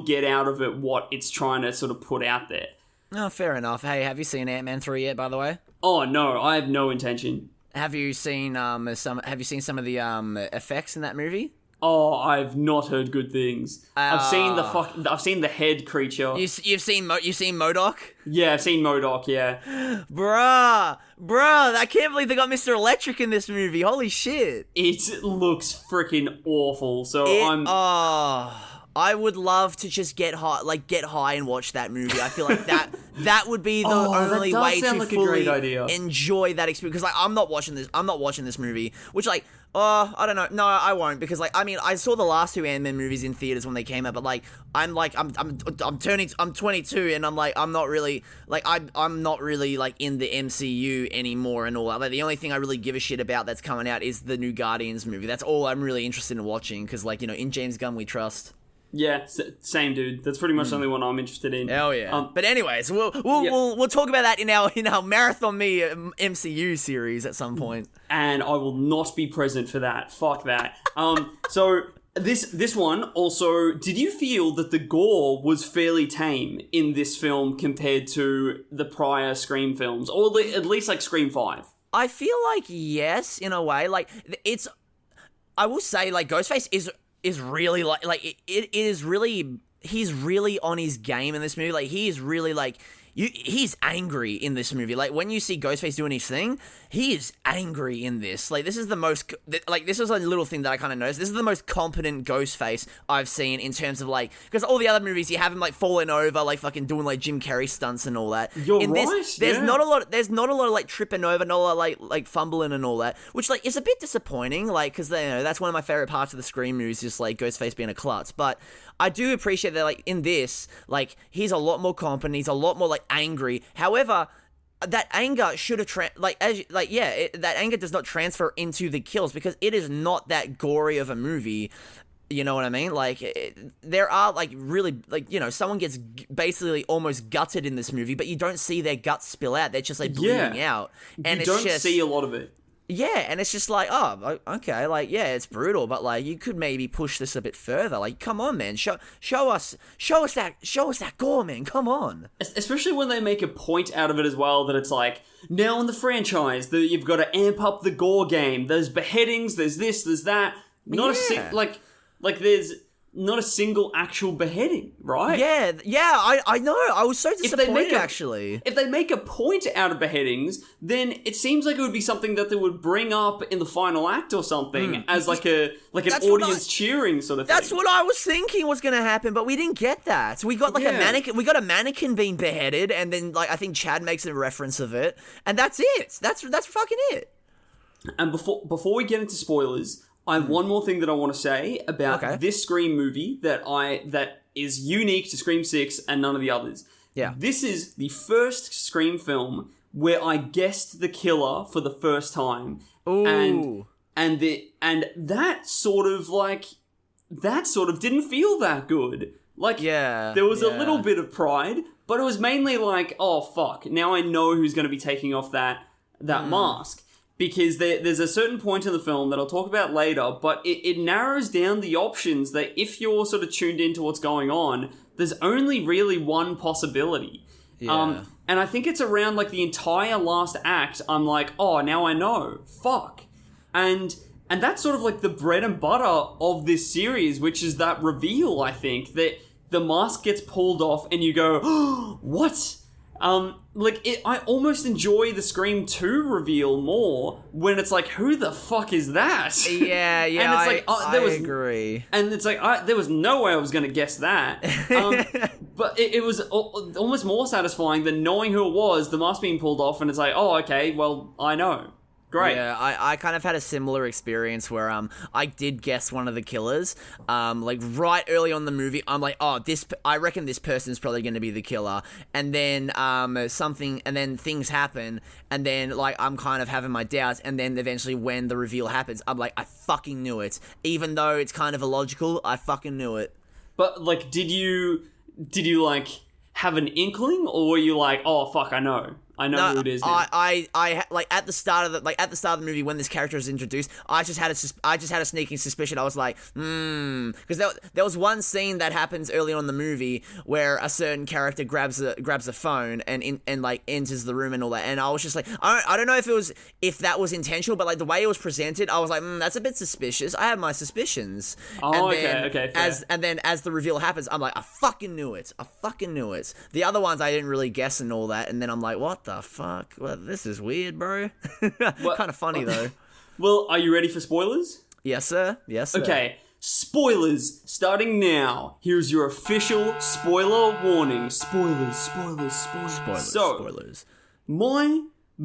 Speaker 2: get out of it what it's trying to sort of put out there.
Speaker 1: Oh, fair enough. Hey, have you seen Ant-Man 3 yet, by the way?
Speaker 2: Oh, no, I have no intention.
Speaker 1: Have you seen some of the effects in that movie?
Speaker 2: Oh, I've not heard good things. I've seen the head creature.
Speaker 1: You've seen MODOK?
Speaker 2: Yeah, I've seen MODOK, yeah.
Speaker 1: Bruh, I can't believe they got Mr. Electric in this movie. Holy shit.
Speaker 2: It looks freaking awful.
Speaker 1: I would love to just get high and watch that movie. I feel like that would be the only way to fully enjoy that experience. Because like I'm not watching this movie. Which like, I don't know. No, I won't, because like, I mean, I saw the last 2 Ant-Man movies in theaters when they came out, but like, I'm 22 and I'm not really like in the MCU anymore and all that. Like, the only thing I really give a shit about that's coming out is the new Guardians movie. That's all I'm really interested in watching, because like, you know, in James Gunn we trust.
Speaker 2: Yeah, same dude. That's pretty much the only one I'm interested in.
Speaker 1: Hell yeah. But anyways, we'll talk about that in our Marathon Me MCU series at some point.
Speaker 2: And I will not be present for that. Fuck that. So this one also, did you feel that the gore was fairly tame in this film compared to the prior Scream films, or at least like Scream 5?
Speaker 1: I feel like yes, in a way. Like I will say like Ghostface is really like it is really, he's really on his game in this movie. Like he is really like he's angry in this movie. Like when you see Ghostface doing his thing, he is angry in this. Like this is the most, like this is a little thing that I kind of noticed. This is the most competent Ghostface I've seen in terms of like, because all the other movies you have him like falling over, like fucking doing like Jim Carrey stunts and all that.
Speaker 2: In this,
Speaker 1: there's not a lot. There's not a lot of like tripping over, not a lot of like fumbling and all that, which like is a bit disappointing. Like because you know that's one of my favorite parts of the Scream movies, just like Ghostface being a klutz. But I do appreciate that like in this, like he's a lot more competent. He's a lot more like angry. However, that anger should have that anger does not transfer into the kills, because it is not that gory of a movie. You know what I mean? Like there are like really like, you know, someone gets basically almost gutted in this movie, but you don't see their guts spill out. They're just like bleeding out, and
Speaker 2: you don't see a lot of it.
Speaker 1: Yeah, and it's just like, oh, okay, like, yeah, it's brutal, but like, you could maybe push this a bit further. Like, come on, man, show us that gore, man. Come on.
Speaker 2: Especially when they make a point out of it as well, that it's like, now in the franchise, you've got to amp up the gore game. There's beheadings, there's this, there's that. There's not a single actual beheading, right?
Speaker 1: Yeah, I know. I was so disappointed, actually.
Speaker 2: If they make a point out of beheadings, then it seems like it would be something that they would bring up in the final act or something as like an audience cheering sort of thing.
Speaker 1: That's what I was thinking was going to happen, but we didn't get that. So we got like a mannequin. We got a mannequin being beheaded, and then like I think Chad makes a reference of it, and that's it. That's fucking it.
Speaker 2: And before we get into spoilers, I have one more thing that I want to say about this Scream movie that is unique to Scream 6 and none of the others.
Speaker 1: Yeah.
Speaker 2: This is the first Scream film where I guessed the killer for the first time.
Speaker 1: Ooh.
Speaker 2: And that sort of didn't feel that good. Like, there was a little bit of pride, but it was mainly like, oh fuck, now I know who's going to be taking off that mask. because there's a certain point in the film that I'll talk about later, but it narrows down the options that if you're sort of tuned into what's going on, there's only really one possibility.
Speaker 1: Yeah.
Speaker 2: And I think it's around like the entire last act, I'm like, oh, now I know. Fuck. And that's sort of like the bread and butter of this series, which is that reveal, I think, that the mask gets pulled off and you go, oh, what? I almost enjoy the Scream 2 reveal more when it's like, who the fuck is that?
Speaker 1: Yeah,
Speaker 2: and it's like,
Speaker 1: I agree.
Speaker 2: And it's like, there was no way I was going to guess that. But it was almost more satisfying than knowing who it was, the mask being pulled off, and it's like, oh, okay, well, I know. Great.
Speaker 1: Yeah, I kind of had a similar experience where I did guess one of the killers. Like right early on in the movie, I'm like, oh, I reckon this person's probably going to be the killer. And then things happen, and then like I'm kind of having my doubts, and then eventually when the reveal happens, I'm like, I fucking knew it. Even though it's kind of illogical, I fucking knew it.
Speaker 2: But like, did you like have an inkling, or were you like, oh fuck, I know who it is now?
Speaker 1: I like at the start of the movie when this character is introduced, I just had a sneaking suspicion. I was like, because there was one scene that happens early on in the movie where a certain character grabs a phone and enters the room and all that, and I was just like, I don't know if that was intentional, but like the way it was presented, I was like, that's a bit suspicious. I have my suspicions.
Speaker 2: Oh, okay. Fair.
Speaker 1: As the reveal happens, I'm like, I fucking knew it. The other ones I didn't really guess and all that, and then I'm like, what the fuck? Well, this is weird, bro. Kind of funny though.
Speaker 2: Well, are you ready for spoilers?
Speaker 1: Yes, sir.
Speaker 2: Okay, spoilers starting now. Here's your official spoiler warning. Spoilers.
Speaker 1: Spoilers.
Speaker 2: My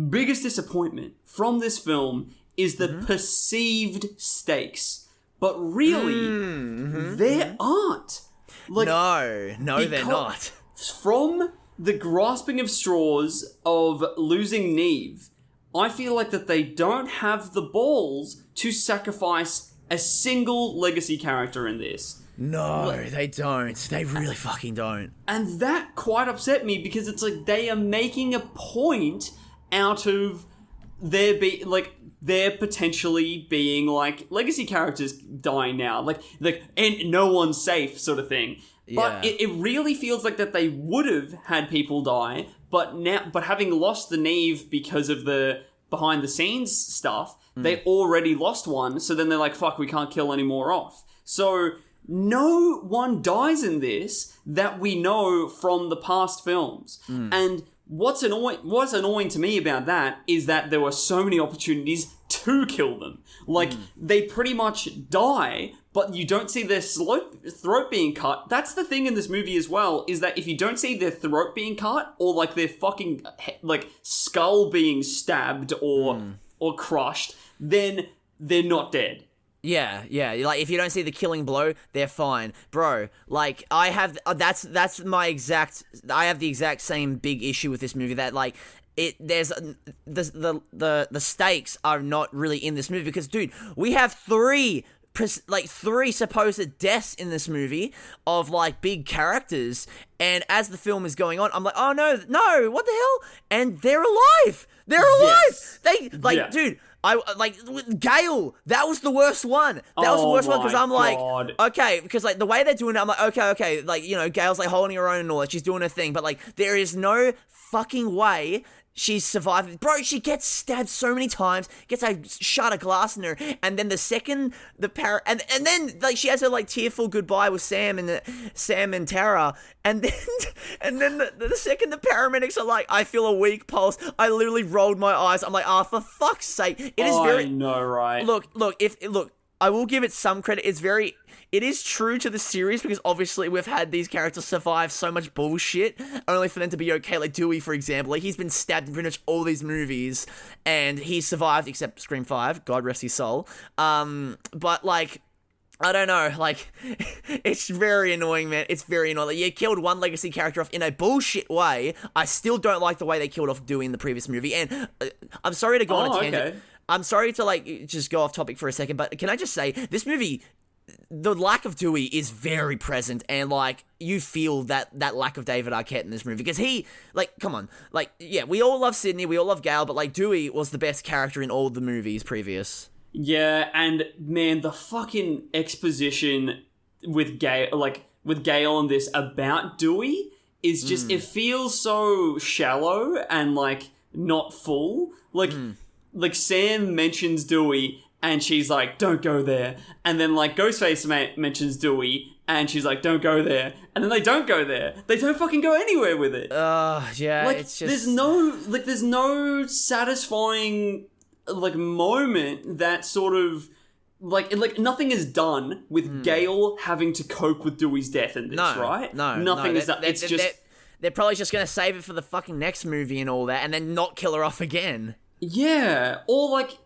Speaker 2: biggest disappointment from this film is the perceived stakes, but really, there aren't. Like,
Speaker 1: no, they're not.
Speaker 2: From the grasping of straws of losing Neve, I feel like that they don't have the balls to sacrifice a single legacy character in this.
Speaker 1: No, they don't. They really fucking don't.
Speaker 2: And that quite upset me because it's like they are making a point out of they're potentially being like legacy characters dying now, like and no one's safe sort of thing. But it really feels like that they would have had people die, but having lost the Neve because of the behind the scenes stuff, they already lost one. So then they're like, fuck, we can't kill any more off. So no one dies in this that we know from the past films. And what's annoying to me about that is that there were so many opportunities to kill them. Like, they pretty much die, but you don't see their throat being cut. That's the thing in this movie as well, is that if you don't see their throat being cut, or like their fucking like skull being stabbed or crushed, then they're not dead.
Speaker 1: Yeah. Like, if you don't see the killing blow, they're fine, bro. Like, I have the exact same big issue with this movie, that like there's the stakes are not really in this movie because, dude, we have three supposed deaths in this movie of like big characters, and as the film is going on, I'm like, oh no, what the hell? And they're alive. Yes. Dude. I like Gale. That was the worst one. Because I'm like, okay, because like the way they're doing it, I'm like, okay, like, you know, Gale's like holding her own and all that. She's doing her thing, but like there is no fucking way she's surviving. Bro, she gets stabbed so many times, gets a shot of glass in her, and then the second and then like she has her like tearful goodbye with Sam and Tara, and then the second the paramedics are like, I feel a weak pulse, I literally rolled my eyes. I'm like, for fuck's sake. It is very...
Speaker 2: I know, right?
Speaker 1: Look, I will give it some credit. It is true to the series because obviously we've had these characters survive so much bullshit only for them to be okay. Like Dewey, for example, like he's been stabbed in pretty much all these movies and he's survived except Scream 5, God rest his soul. But like, I don't know, like, it's very annoying, man. It's very annoying. Like, you killed one legacy character off in a bullshit way. I still don't like the way they killed off Dewey in the previous movie. And I'm sorry to go on a tangent.
Speaker 2: Okay.
Speaker 1: I'm sorry to like just go off topic for a second, but can I just say this movie the lack of Dewey is very present, and like you feel that lack of David Arquette in this movie because he, like, come on, like, yeah, we all love Sydney, we all love Gale, but like Dewey was the best character in all the movies previous.
Speaker 2: Yeah, and man, the fucking exposition with Gale on this about Dewey is just it feels so shallow and like not full. Like Sam mentions Dewey and she's like, don't go there. And then like Ghostface mentions Dewey and she's like, don't go there. And then they don't go there. They don't fucking go anywhere with it.
Speaker 1: Yeah,
Speaker 2: like,
Speaker 1: it's just...
Speaker 2: there's no satisfying like moment that sort of like nothing is done with Gale having to cope with Dewey's death in this, right? Nothing is done. It's just
Speaker 1: they're probably just gonna save it for the fucking next movie and all that, and then not kill her off again.
Speaker 2: Yeah, or like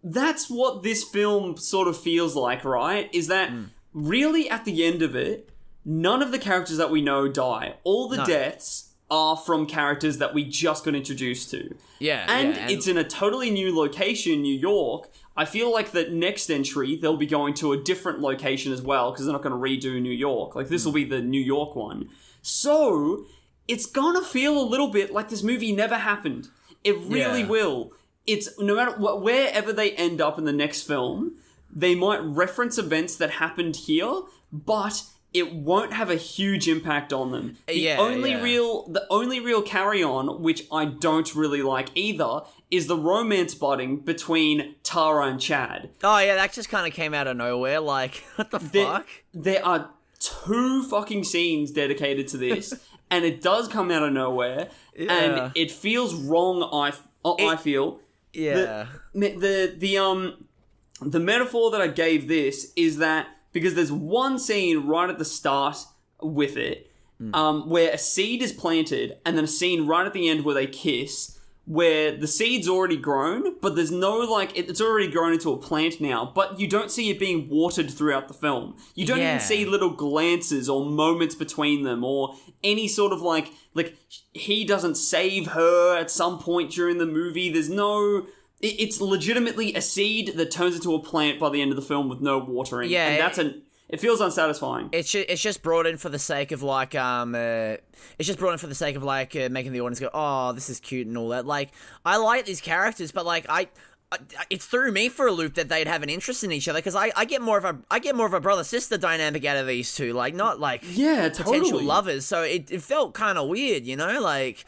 Speaker 2: that's what this film sort of feels like, right? Is that really at the end of it, none of the characters that we know die. All the deaths are from characters that we just got introduced to.
Speaker 1: Yeah,
Speaker 2: and it's in a totally new location, New York. I feel like that next entry, they'll be going to a different location as well, because they're not going to redo New York. Like, this will be the New York one. So, it's gonna feel a little bit like this movie never happened. It really will. It's, no matter what, wherever they end up in the next film, they might reference events that happened here, but it won't have a huge impact on them. The only real carry-on, which I don't really like either, is the romance budding between Tara and Chad.
Speaker 1: Oh yeah, that just kind of came out of nowhere. Like, what the fuck?
Speaker 2: There are 2 fucking scenes dedicated to this, and it does come out of nowhere, and it feels wrong. I feel.
Speaker 1: Yeah.
Speaker 2: The metaphor that I gave this is that because there's one scene right at the start with it, where a seed is planted, and then a scene right at the end where they kiss, where the seed's already grown, but there's no, like, it's already grown into a plant now, but you don't see it being watered throughout the film. You don't even see little glances or moments between them, or any sort of, like, he doesn't save her at some point during the movie. There's no... It's legitimately a seed that turns into a plant by the end of the film with no watering.
Speaker 1: Yeah,
Speaker 2: and that's it feels unsatisfying.
Speaker 1: It's just brought in for the sake of like making the audience go, oh, this is cute and all that. Like, I like these characters, but like it threw me for a loop that they'd have an interest in each other, because I get more of a brother-sister dynamic out of these two, like, not like potential lovers. So it felt kind of weird, you know, like,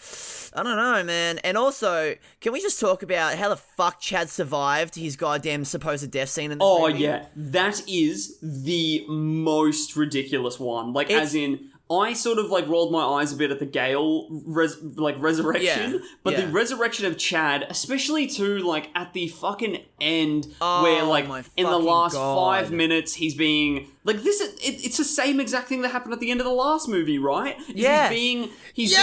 Speaker 1: I don't know, man. And also, can we just talk about how the fuck Chad survived his goddamn supposed death scene in this movie?
Speaker 2: Yeah, that is the most ridiculous one. Like, as in, I sort of, like, rolled my eyes a bit at the Gale, resurrection, but the resurrection of Chad, especially too, like, at the fucking end, where, like, in the last 5 minutes, he's being, like, it's the same exact thing that happened at the end of the last movie, right?
Speaker 1: Yes!
Speaker 2: He's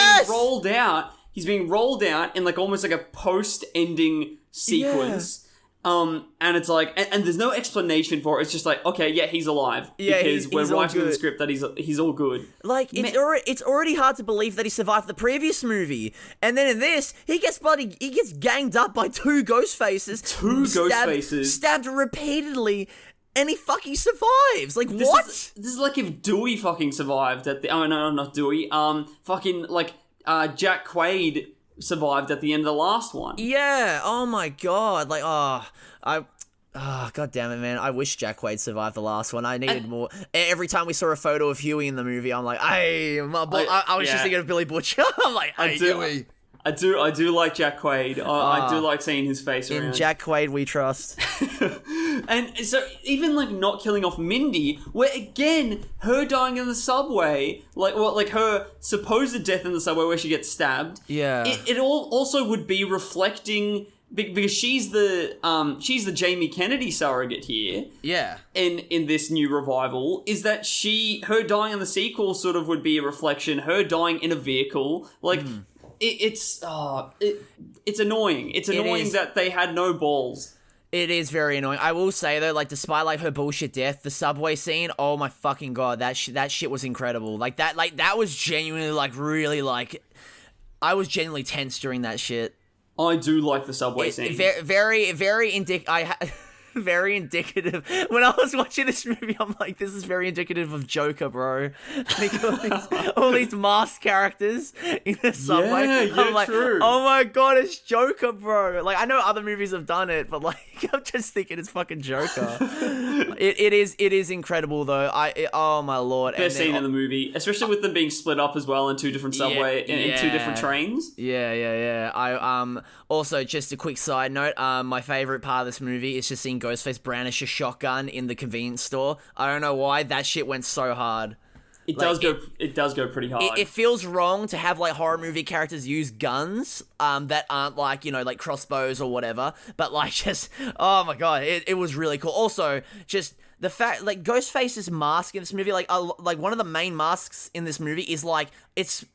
Speaker 2: being rolled out, in, like, almost like a post-ending sequence. And it's like, and there's no explanation for it. It's just like, okay, yeah, he's alive.
Speaker 1: Yeah,
Speaker 2: because
Speaker 1: he's
Speaker 2: we're
Speaker 1: all
Speaker 2: writing in the
Speaker 1: good.
Speaker 2: script that he's all good.
Speaker 1: Like, it's already hard to believe that he survived the previous movie. And then in this, he gets ganged up by 2 Ghostfaces. Stabbed repeatedly, and he fucking survives. Like, what?
Speaker 2: This is like if Dewey fucking survived at the, oh no, not Dewey. Fucking, like, Jack Quaid survived at the end of the last one.
Speaker 1: Yeah, oh my god. Like, god damn it, man. I wish Jack Quaid survived the last one. I needed more. Every time we saw a photo of Huey in the movie, I'm like, I was just thinking of Billy Butcher. I'm like, hey, Huey.
Speaker 2: I do like Jack Quaid. I do like seeing his face around.
Speaker 1: In Jack Quaid we trust.
Speaker 2: And so even like not killing off Mindy, where again her dying in the subway, like her supposed death in the subway where she gets stabbed.
Speaker 1: Yeah,
Speaker 2: it all also would be reflecting because she's the Jamie Kennedy surrogate here.
Speaker 1: Yeah,
Speaker 2: in this new revival, is that her dying in the sequel sort of would be a reflection. Her dying in a vehicle, like. It's annoying. It's annoying that they had no balls.
Speaker 1: It is very annoying. I will say though, like, despite like her bullshit death, the subway scene, oh my fucking god, that shit was incredible. Like that was genuinely like really like, I was genuinely tense during that shit.
Speaker 2: I do like the subway scene.
Speaker 1: Very very indicative. When I was watching this movie, I'm like, this is very indicative of Joker, bro. Like, all these masked characters in the subway.
Speaker 2: Yeah,
Speaker 1: I'm like,
Speaker 2: true.
Speaker 1: oh my god, it's Joker, bro. Like, I know other movies have done it, but like, I'm just thinking it's fucking Joker. It is incredible though. Oh my lord.
Speaker 2: Best scene in the movie, especially with them being split up as well in two different subway in two different trains.
Speaker 1: Yeah. I also, just a quick side note, my favorite part of this movie is just seeing Ghostface brandish a shotgun in the convenience store. I don't know why that shit went so hard.
Speaker 2: It does go pretty hard.
Speaker 1: It feels wrong to have like horror movie characters use guns that aren't like, like crossbows or whatever, but like just, oh my god, it was really cool. Also, just the fact, like, Ghostface's mask in this movie, like one of the main masks in this movie is like, it's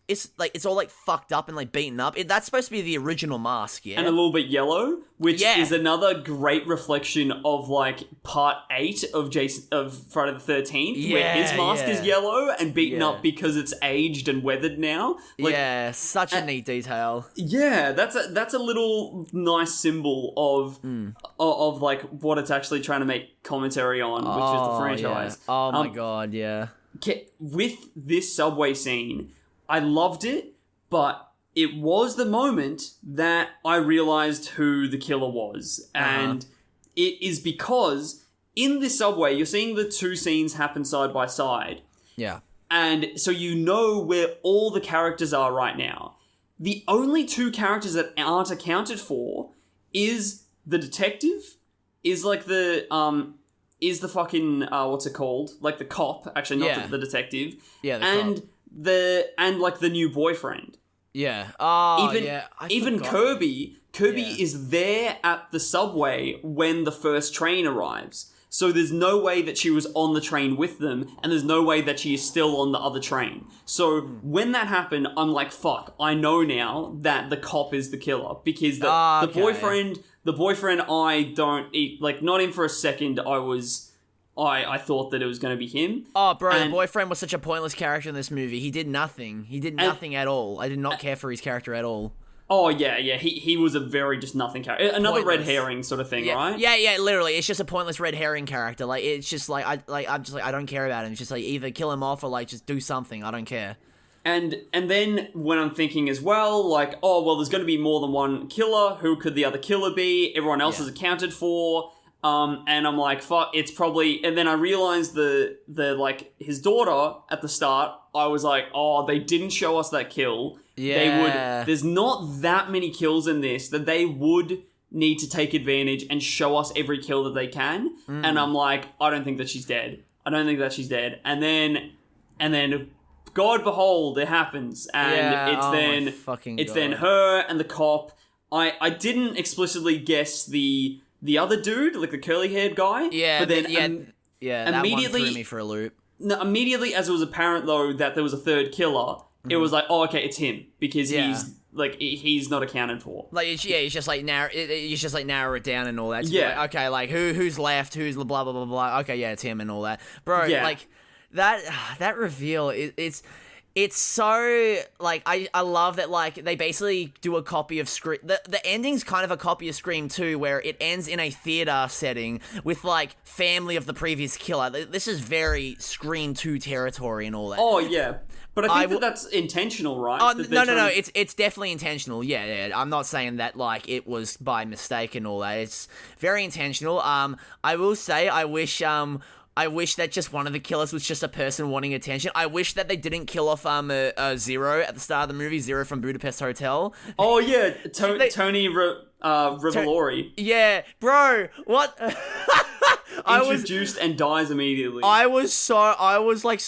Speaker 1: all like fucked up and like beaten up. That's supposed to be the original mask, yeah,
Speaker 2: and a little bit yellow, which is another great reflection of like part 8 of Friday the 13th, where his mask is yellow and beaten up because it's aged and weathered now. Like,
Speaker 1: such a neat detail.
Speaker 2: Yeah, that's a little nice symbol of like what it's actually trying to make commentary on, which is the franchise.
Speaker 1: Yeah. Oh my god, yeah.
Speaker 2: With this subway scene, I loved it, but it was the moment that I realized who the killer was. And it is because in this subway, you're seeing the two scenes happen side by side.
Speaker 1: Yeah.
Speaker 2: And so you know where all the characters are right now. The only two characters that aren't accounted for is the detective, is like the fucking, what's it called? Like the cop, actually, not the detective.
Speaker 1: Yeah,
Speaker 2: cop. And like the new boyfriend.
Speaker 1: Yeah. Oh,
Speaker 2: Even Kirby is there at the subway when the first train arrives. So there's no way that she was on the train with them, and there's no way that she is still on the other train. So when that happened, I'm like, fuck, I know now that the cop is the killer, because the boyfriend, I don't eat, like, not in for a second, I thought that it was going to be him.
Speaker 1: Oh, bro, the boyfriend was such a pointless character in this movie. He did nothing. He did nothing at all. I did not care for his character at all.
Speaker 2: Oh, yeah. He was a very just nothing character. Another
Speaker 1: pointless
Speaker 2: red herring sort of thing, right?
Speaker 1: Yeah, literally. It's just a pointless red herring character. Like, it's just like, I'm just like, I don't care about him. It's just like, either kill him off or like, just do something. I don't care.
Speaker 2: And then when I'm thinking as well, like, oh, well, there's going to be more than one killer. Who could the other killer be? Everyone else is accounted for. And I'm like, fuck, it's probably... And then I realized the like, his daughter at the start, I was like, oh, they didn't show us that kill.
Speaker 1: Yeah.
Speaker 2: There's not that many kills in this that they would need to take advantage and show us every kill that they can. And I'm like, I don't think that she's dead. And then God behold, it happens. And it's then her and the cop. I didn't explicitly guess the other dude, like the curly-haired guy.
Speaker 1: Yeah,
Speaker 2: but then
Speaker 1: that
Speaker 2: immediately
Speaker 1: one threw me for a loop.
Speaker 2: No, immediately as it was apparent though that there was a third killer, it was like, oh, okay, it's him, because he's not accounted for.
Speaker 1: Like, it's just like narrow it down and all that.
Speaker 2: Yeah.
Speaker 1: Like, okay, like who's left, who's blah blah blah blah. Okay, yeah, it's him and all that, bro.
Speaker 2: Yeah.
Speaker 1: Like that reveal, it's so, like, I love that, like, they basically do a copy of Scream. The ending's kind of a copy of Scream 2, where it ends in a theater setting with, like, family of the previous killer. This is very Scream 2 territory and all that.
Speaker 2: Oh, yeah. But I think that's intentional, right?
Speaker 1: Oh, no. It's definitely intentional. Yeah. I'm not saying that, like, it was by mistake and all that. It's very intentional. I will say, I wish that just one of the killers was just a person wanting attention. I wish that they didn't kill off Zero at the start of the movie, Zero from Budapest Hotel.
Speaker 2: Oh yeah, Tony Revolori.
Speaker 1: Yeah, bro, what?
Speaker 2: Introduced and dies immediately.
Speaker 1: I was like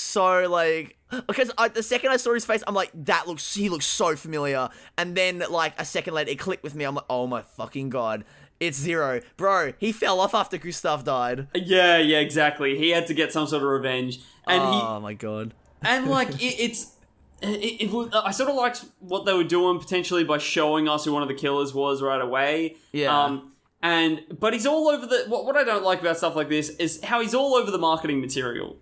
Speaker 1: because the second I saw his face, I'm like, he looks so familiar. And then like a second later, it clicked with me. I'm like, oh my fucking god. It's Zero. Bro, he fell off after Gustav died.
Speaker 2: Yeah, exactly. He had to get some sort of revenge. And
Speaker 1: my god.
Speaker 2: And, like, I sort of liked what they were doing, potentially, by showing us who one of the killers was right away.
Speaker 1: Yeah.
Speaker 2: But he's all over what I don't like about stuff like this is how he's all over the marketing material.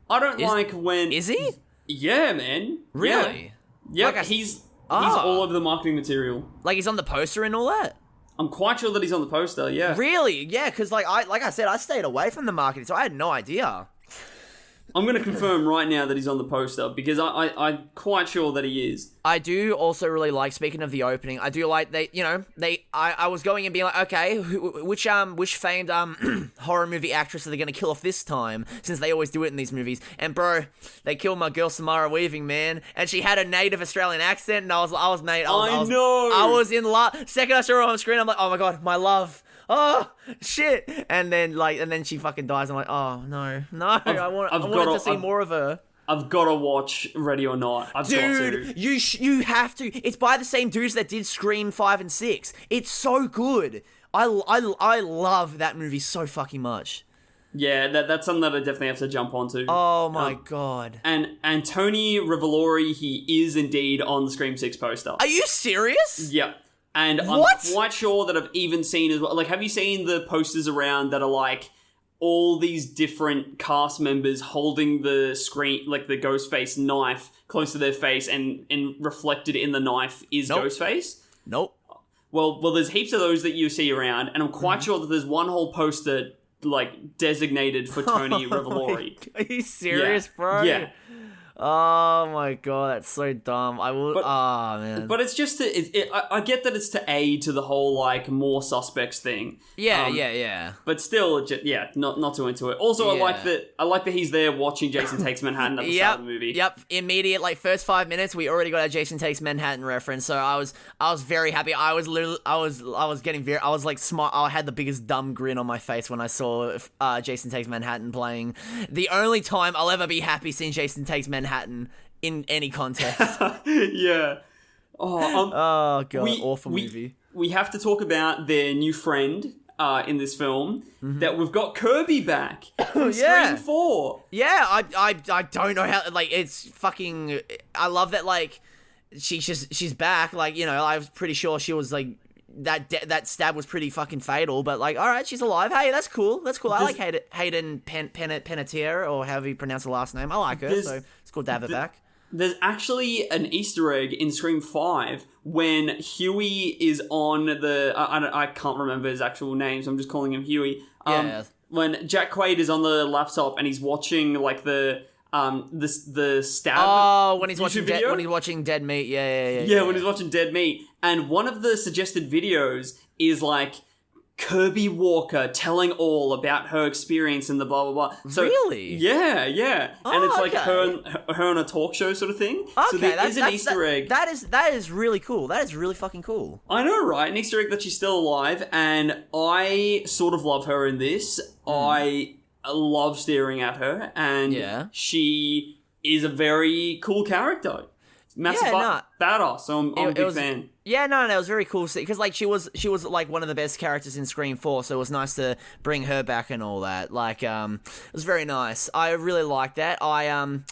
Speaker 2: I don't like when...
Speaker 1: Is he?
Speaker 2: Yeah, man.
Speaker 1: Really?
Speaker 2: Yeah, he's all over the marketing material.
Speaker 1: Like, he's on the poster and all that?
Speaker 2: I'm quite sure that he's on the poster, yeah.
Speaker 1: Really? Yeah, because like I said, I stayed away from the marketing, so I had no idea.
Speaker 2: I'm going to confirm right now that he's on the poster, because I'm quite sure that he is.
Speaker 1: I do also really like, speaking of the opening, I do like I was going and being like, okay, which famed horror movie actress are they going to kill off this time, since they always do it in these movies? And bro, they killed my girl Samara Weaving, man, and she had a native Australian accent, and I was in love. Second I saw her on screen, I'm like, oh my god, my love. Oh shit! And then she fucking dies. I'm like, oh no, I wanted to see more of her.
Speaker 2: I've got to watch Ready or Not.
Speaker 1: Dude, you have to. It's by the same dudes that did Scream 5 and 6. It's so good. I love that movie so fucking much.
Speaker 2: Yeah, that's something that I definitely have to jump onto.
Speaker 1: Oh my god.
Speaker 2: And Tony Revolori, he is indeed on the Scream 6 poster.
Speaker 1: Are you serious?
Speaker 2: Yep. And
Speaker 1: what?
Speaker 2: I'm quite sure that I've even seen as well. Like, have you seen the posters around that are like all these different cast members holding the screen, like the Ghostface knife close to their face, and reflected in the knife is Ghostface?
Speaker 1: Nope.
Speaker 2: Well, there's heaps of those that you see around, and I'm quite sure that there's one whole poster like designated for Tony Revolori.
Speaker 1: Are you serious, bro?
Speaker 2: Yeah.
Speaker 1: Oh my god, that's so dumb. Man.
Speaker 2: But it's just I get that it's to aid to the whole like more suspects thing.
Speaker 1: Yeah.
Speaker 2: But still, not too into it. Also, I like that he's there watching Jason Takes Manhattan at the start of the movie.
Speaker 1: Yep, immediate first 5 minutes, we already got a Jason Takes Manhattan reference. So I was very happy. I was smart. I had the biggest dumb grin on my face when I saw Jason Takes Manhattan playing. The only time I'll ever be happy seeing Jason Takes Manhattan in any context.
Speaker 2: Yeah.
Speaker 1: Oh god, awful movie.
Speaker 2: We have to talk about their new friend in this film. Mm-hmm. That we've got Kirby back from Scream 4.
Speaker 1: Yeah, I don't know how, it's fucking. I love that she's back. I was pretty sure she was that stab was pretty fucking fatal, but all right, she's alive. Hey, that's cool. I like Hayden Panettiere, or however you pronounce the last name. I like her, so it's cool to have her back.
Speaker 2: There's actually an Easter egg in Scream 5 when Huey is on the... I can't remember his actual name, so I'm just calling him Huey. When Jack Quaid is on the laptop and he's watching the stab.
Speaker 1: Oh, when he's watching Dead Meat. Yeah,
Speaker 2: when he's watching Dead Meat. And one of the suggested videos is Kirby Walker telling all about her experience in the blah blah blah. So,
Speaker 1: really?
Speaker 2: Yeah.
Speaker 1: Oh,
Speaker 2: and it's her on a talk show sort of thing.
Speaker 1: Okay,
Speaker 2: so there is an Easter egg.
Speaker 1: That is really cool. That is really fucking cool.
Speaker 2: I know, right? An Easter egg that she's still alive, and I sort of love her in this. I love staring at her, and she is a very cool character. Massive badass, so I'm a big fan.
Speaker 1: Yeah, no, it was very cool to see, because she was one of the best characters in Scream 4, so it was nice to bring her back and all that. It was very nice. I really liked that. Can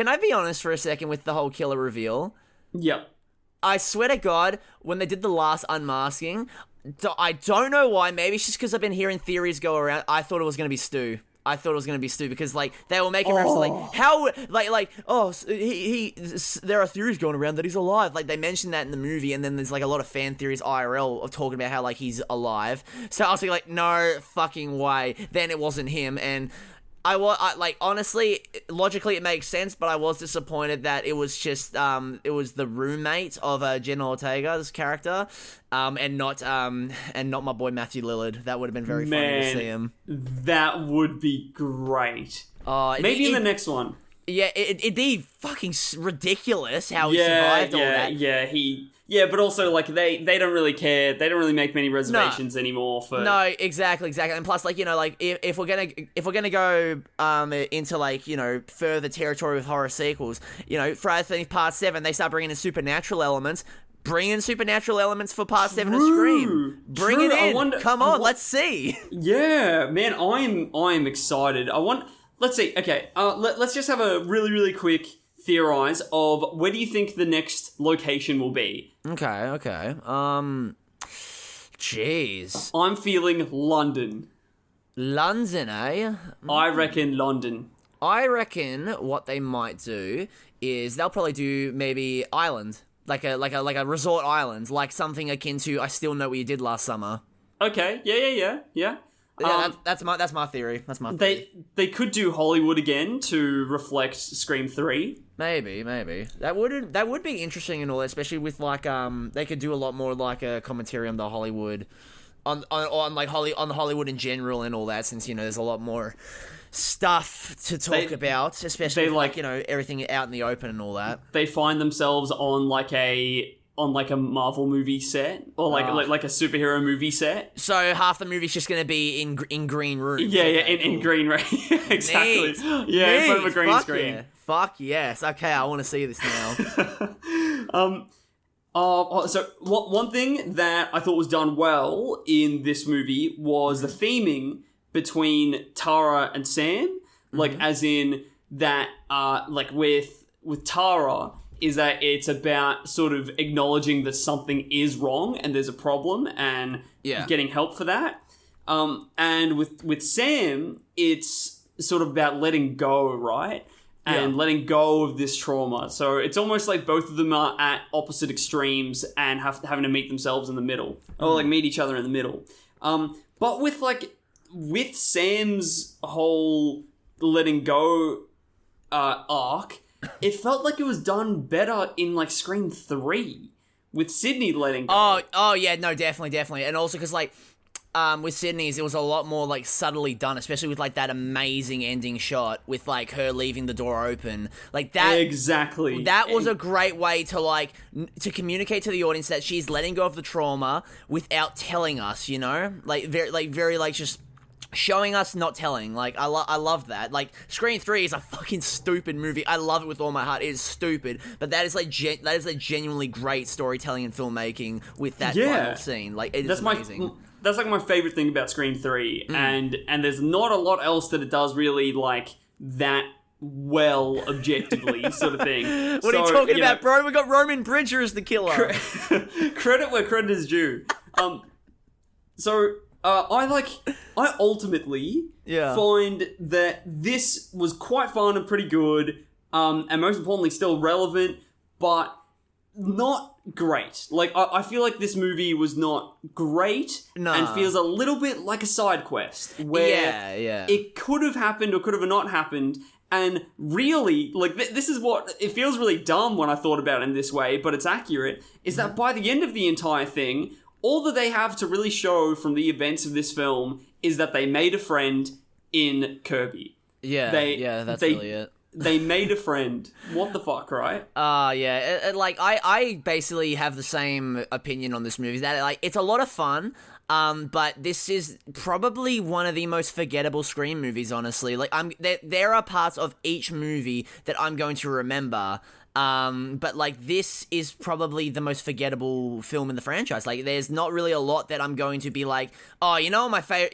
Speaker 1: I be honest for a second with the whole killer reveal?
Speaker 2: Yep.
Speaker 1: I swear to God, when they did the last unmasking, I don't know why, maybe it's just because I've been hearing theories go around, I thought it was going to be Stu. Because they were making references there are theories going around that he's alive. They mentioned that in the movie, and then there's a lot of fan theories IRL of talking about how he's alive. So I was no fucking way. Then it wasn't him, and I honestly, logically it makes sense, but I was disappointed that it was just it was the roommate of Jenna Ortega's character, and not my boy Matthew Lillard. That would have been very funny to see him.
Speaker 2: That would be great. Maybe in the next one.
Speaker 1: Yeah, it'd be fucking ridiculous how he survived all that.
Speaker 2: Yeah, but also they don't really care. They don't really make many reservations anymore for.
Speaker 1: No, exactly. And plus, if we're gonna go into further territory with horror sequels, Friday the 13th Part 7, they start bringing in supernatural elements. Bring in supernatural elements for Part 7 of Scream. Bring it in. Come on, let's see.
Speaker 2: Yeah, man, I'm excited. Let's see. Okay, let's just have a really, really quick theorize of where do you think the next location will be?
Speaker 1: Okay. Jeez.
Speaker 2: I'm feeling London.
Speaker 1: London, eh?
Speaker 2: I reckon London.
Speaker 1: I reckon what they might do is they'll probably do maybe Ireland. like a resort island, like something akin to I Still Know What You Did Last Summer.
Speaker 2: Okay, yeah.
Speaker 1: Yeah, that's my theory. That's my theory.
Speaker 2: They could do Hollywood again to reflect Scream 3.
Speaker 1: Maybe that would be interesting and all that, especially with like they could do a lot more like a commentary on the Hollywood, on Hollywood in general and all that, since there's a lot more stuff to talk about, especially with, everything out in the open and all that.
Speaker 2: They find themselves on like a Marvel movie set or like a superhero movie set.
Speaker 1: So half the movie's just going to be in green rooms.
Speaker 2: Yeah, in green room. Exactly.
Speaker 1: Neat.
Speaker 2: Yeah, in front of a green screen.
Speaker 1: Yeah. Fuck yes. Okay, I want to see this now.
Speaker 2: So one thing that I thought was done well in this movie was the theming between Tara and Sam. Like, as in that, like with Tara, is that it's about sort of acknowledging that something is wrong and there's a problem and getting help for that. And with Sam, it's sort of about letting go, right? And letting go of this trauma. So it's almost like both of them are at opposite extremes and having to meet themselves in the middle. Or like meet each other in the middle. But with Sam's whole letting go arc, it felt like it was done better in like Scream 3 with Sydney letting go.
Speaker 1: Oh yeah, no, definitely. And also because like with Sydney's, it was a lot more like subtly done, especially with like that amazing ending shot with like her leaving the door open, like that.
Speaker 2: Exactly.
Speaker 1: That was a great way to like to communicate to the audience that she's letting go of the trauma without telling us, like very just showing us, not telling. Like I love that. Like Scream 3 is a fucking stupid movie. I love it with all my heart. It is stupid, but that is like genuinely great storytelling and filmmaking with that final scene. Like it is amazing.
Speaker 2: That's like my favorite thing about Scream 3, and there's not a lot else that it does really like that well objectively sort of thing.
Speaker 1: What are you talking about, bro? We got Roman Bridger as the killer.
Speaker 2: Credit where credit is due. I ultimately find that this was quite fun and pretty good, and most importantly still relevant, but not great. Like, I feel like this movie was not great and feels a little bit like a side quest where it could have happened or could have not happened. And really, like, this is what it feels really dumb when I thought about it in this way, but it's accurate, is that by the end of the entire thing, all that they have to really show from the events of this film is that they made a friend in Kirby.
Speaker 1: That's really it.
Speaker 2: They made a friend. What the fuck, right?
Speaker 1: Like, I basically have the same opinion on this movie. That, like, it's a lot of fun, but this is probably one of the most forgettable Scream movies, honestly. Like, there are parts of each movie that I'm going to remember, but, like, this is probably the most forgettable film in the franchise. Like, there's not really a lot that I'm going to be like, oh, my favorite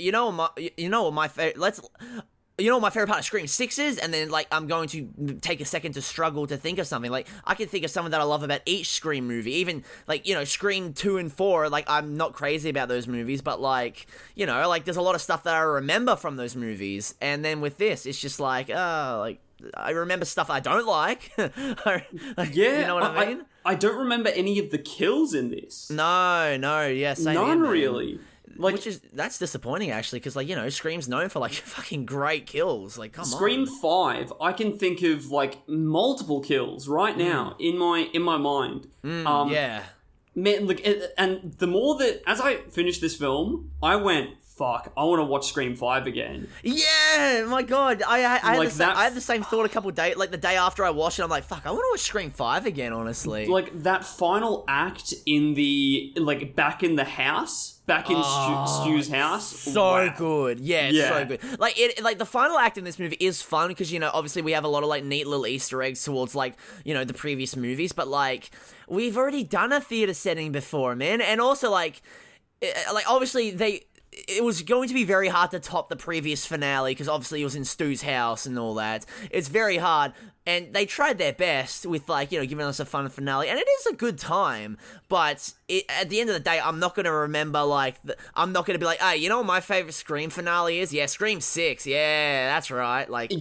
Speaker 1: part of Scream 6 is? And then, like, I'm going to take a second to struggle to think of something. Like, I can think of something that I love about each Scream movie. Even, like, Scream 2 and 4, like, I'm not crazy about those movies, but, like, like, there's a lot of stuff that I remember from those movies. And then with this, it's just like, I remember stuff I don't like. You know what I mean?
Speaker 2: I don't remember any of the kills in this.
Speaker 1: Same
Speaker 2: None
Speaker 1: here,
Speaker 2: really. Like,
Speaker 1: that's disappointing, actually, because, like, Scream's known for, like, fucking great kills. Like, come on.
Speaker 2: Scream 5, I can think of, like, multiple kills right now in my mind.
Speaker 1: Yeah.
Speaker 2: Man, like, and the more that, as I finished this film, I went, fuck, I want to watch Scream 5 again.
Speaker 1: Yeah, my God. I had the same thought a couple of days, like the day after I watched it, I'm like, fuck, I want to watch Scream 5 again, honestly.
Speaker 2: Like, that final act in the, like, back in the house, back in Stu's house.
Speaker 1: So good. Yeah, so good. Like, the final act in this movie is fun because, obviously we have a lot of, like, neat little Easter eggs towards, like, the previous movies, but, like, we've already done a theater setting before, man. And also, like obviously it was going to be very hard to top the previous finale because obviously it was in Stu's house and all that. It's very hard. And they tried their best with, like, you know, giving us a fun finale, and it is a good time, but at the end of the day, I'm not going to remember, like, I'm not going to be like, hey, you know what my favorite Scream finale is? Yeah, Scream 6, yeah, that's right, like,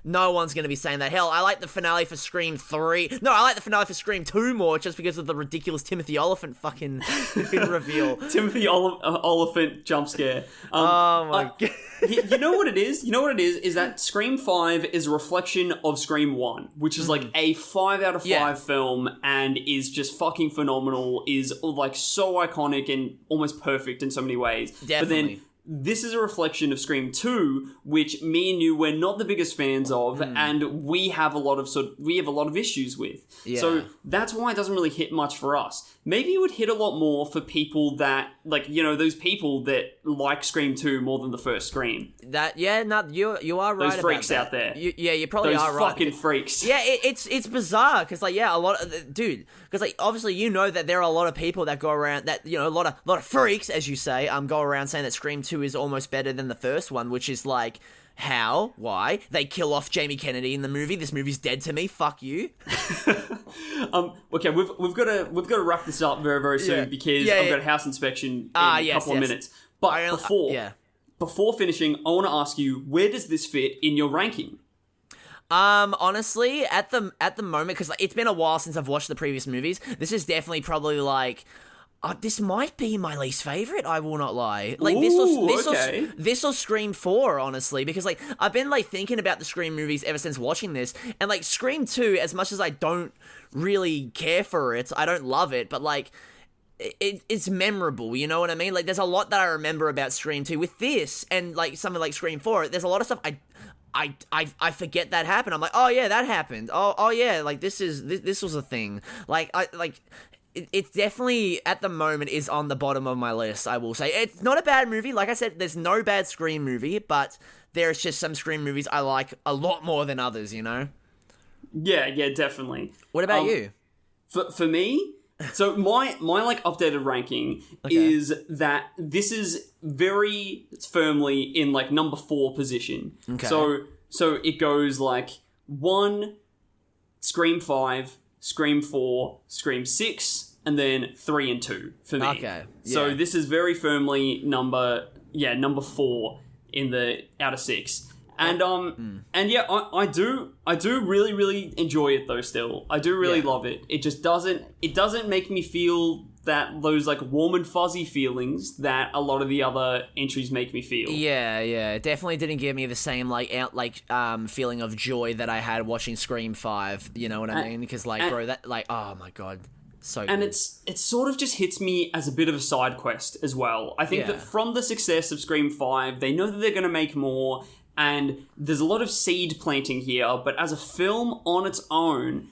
Speaker 1: no one's going to be saying that. Hell, I like the finale for Scream 3. No, I like the finale for Scream 2 more, just because of the ridiculous Timothy Olyphant fucking reveal.
Speaker 2: Timothy Olyphant jump scare.
Speaker 1: Oh my god.
Speaker 2: You know what it is? Is that Scream 5 is a reflection of Scream 1, which is like a 5 out of 5 film and is just fucking phenomenal, is like so iconic and almost perfect in so many ways.
Speaker 1: Definitely.
Speaker 2: But then this is a reflection of Scream 2, which me and you were not the biggest fans of, and we have a lot of issues with.
Speaker 1: Yeah.
Speaker 2: So that's why it doesn't really hit much for us. Maybe it would hit a lot more for people that, like, you know, those people that like Scream 2 more than the first Scream.
Speaker 1: You are right.
Speaker 2: Those freaks
Speaker 1: about
Speaker 2: out there.
Speaker 1: You probably
Speaker 2: those
Speaker 1: are right.
Speaker 2: Fucking freaks.
Speaker 1: Yeah, it's bizarre because, like, yeah, a lot of because, like, obviously you know that there are a lot of people that go around that, you know, a lot of freaks, as you say, go around saying that Scream 2 is almost better than the first one, which is like, how? Why? They kill off Jamie Kennedy in the movie. This movie's dead to me. Fuck you.
Speaker 2: Okay, we've got to wrap this up very, very soon because I've got a house inspection in a couple of minutes. But before finishing, I want to ask you, where does this fit in your ranking?
Speaker 1: Honestly, at the moment, because, like, it's been a while since I've watched the previous movies, this is definitely probably like, this might be my least favorite, I will not lie. Like, this or Scream 4, honestly, because, like, I've been, like, thinking about the Scream movies ever since watching this, and, like, Scream 2, as much as I don't really care for it, I don't love it, but, like, it's memorable, you know what I mean? Like, there's a lot that I remember about Scream 2. With this, and, like, something like Scream 4, there's a lot of stuff I forget that happened. I'm like, oh yeah, that happened. Oh yeah, like, this was a thing. Like, it's definitely, at the moment, is on the bottom of my list, I will say. It's not a bad movie. Like I said, there's no bad Scream movie, but there's just some Scream movies I like a lot more than others, you know?
Speaker 2: Yeah, definitely.
Speaker 1: What about you?
Speaker 2: For me, so my like updated ranking is that this is very firmly in, like, number 4 position. Okay. So it goes like 1, Scream 5, Scream 4, Scream 6, and then 3 and 2 for me. Okay. Yeah. So this is very firmly number 4 in the out of 6. And and yeah, I do really, really enjoy it though still. I do really love it. It just doesn't make me feel those like warm and fuzzy feelings that a lot of the other entries make me feel. Yeah,
Speaker 1: it definitely didn't give me the same feeling of joy that I had watching Scream 5, you know what I mean? Because, like, bro, that, like, oh my god. So good. And
Speaker 2: it sort of just hits me as a bit of a side quest as well. I think that from the success of Scream 5, they know that they're going to make more, and there's a lot of seed planting here, but as a film on its own,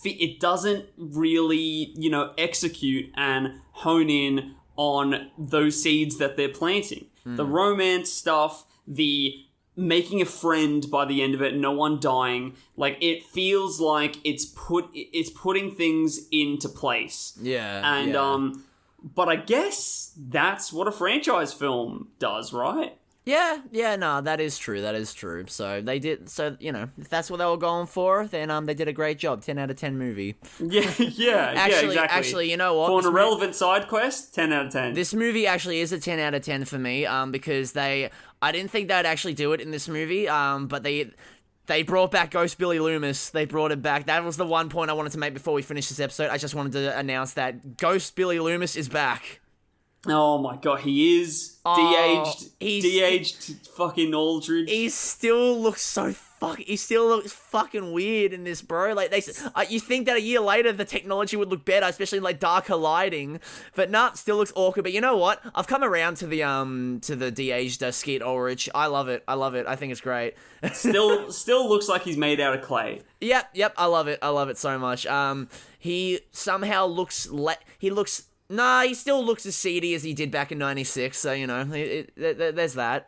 Speaker 2: it doesn't really, you know, execute and hone in on those seeds that they're planting. The romance stuff, the making a friend by the end of it, no one dying, like, it feels like it's putting things into place. But I guess that's what a franchise film does, right?
Speaker 1: Yeah, no, that is true. So they did, you know, if that's what they were going for, then they did a great job. 10 out of 10 movie.
Speaker 2: Exactly.
Speaker 1: Actually, you know what?
Speaker 2: For an irrelevant side quest, 10 out of 10.
Speaker 1: This movie actually is a 10 out of 10 for me, because I didn't think they'd actually do it in this movie, but they brought back Ghost Billy Loomis. They brought it back. That was the one point I wanted to make before we finish this episode. I just wanted to announce that Ghost Billy Loomis is back.
Speaker 2: Oh my god, he is de-aged fucking Aldridge.
Speaker 1: He still looks fucking weird in this, bro. Like, you think that a year later the technology would look better, especially in, like, darker lighting, but nah, still looks awkward. But you know what? I've come around to the de-aged Skeet Ulrich. I love it. I think it's great.
Speaker 2: Still looks like he's made out of clay.
Speaker 1: Yep. I love it so much. He somehow looks Nah, he still looks as seedy as he did back in 96, so, you know, there's that.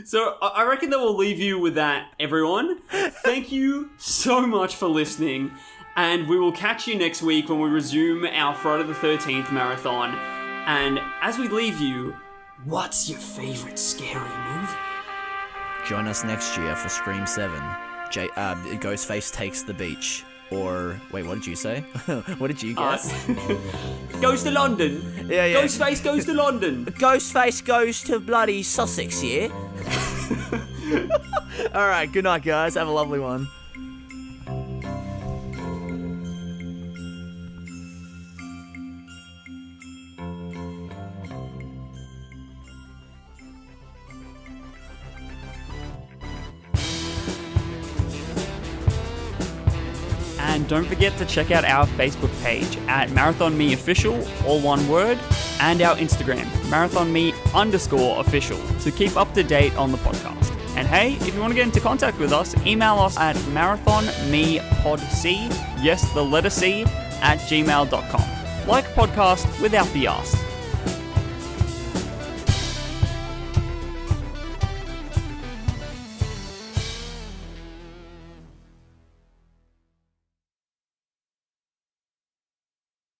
Speaker 2: So, I reckon that we'll leave you with that, everyone. Thank you so much for listening, and we will catch you next week when we resume our Friday the 13th marathon. And as we leave you, what's your favourite scary movie?
Speaker 1: Join us next year for Scream 7, Ghostface takes the beach. Or, wait, what did you say? What did you guess?
Speaker 2: Goes to London.
Speaker 1: Yeah.
Speaker 2: Ghostface goes to London.
Speaker 1: Ghostface goes to bloody Sussex, yeah? Alright, good night, guys. Have a lovely one.
Speaker 2: And don't forget to check out our Facebook page at MarathonMeOfficial, all one word, and our Instagram, MarathonMe_official, to keep up to date on the podcast. And hey, if you want to get into contact with us, email us at marathonmepodc, yes, the letter C, @gmail.com. Like podcast without the ask.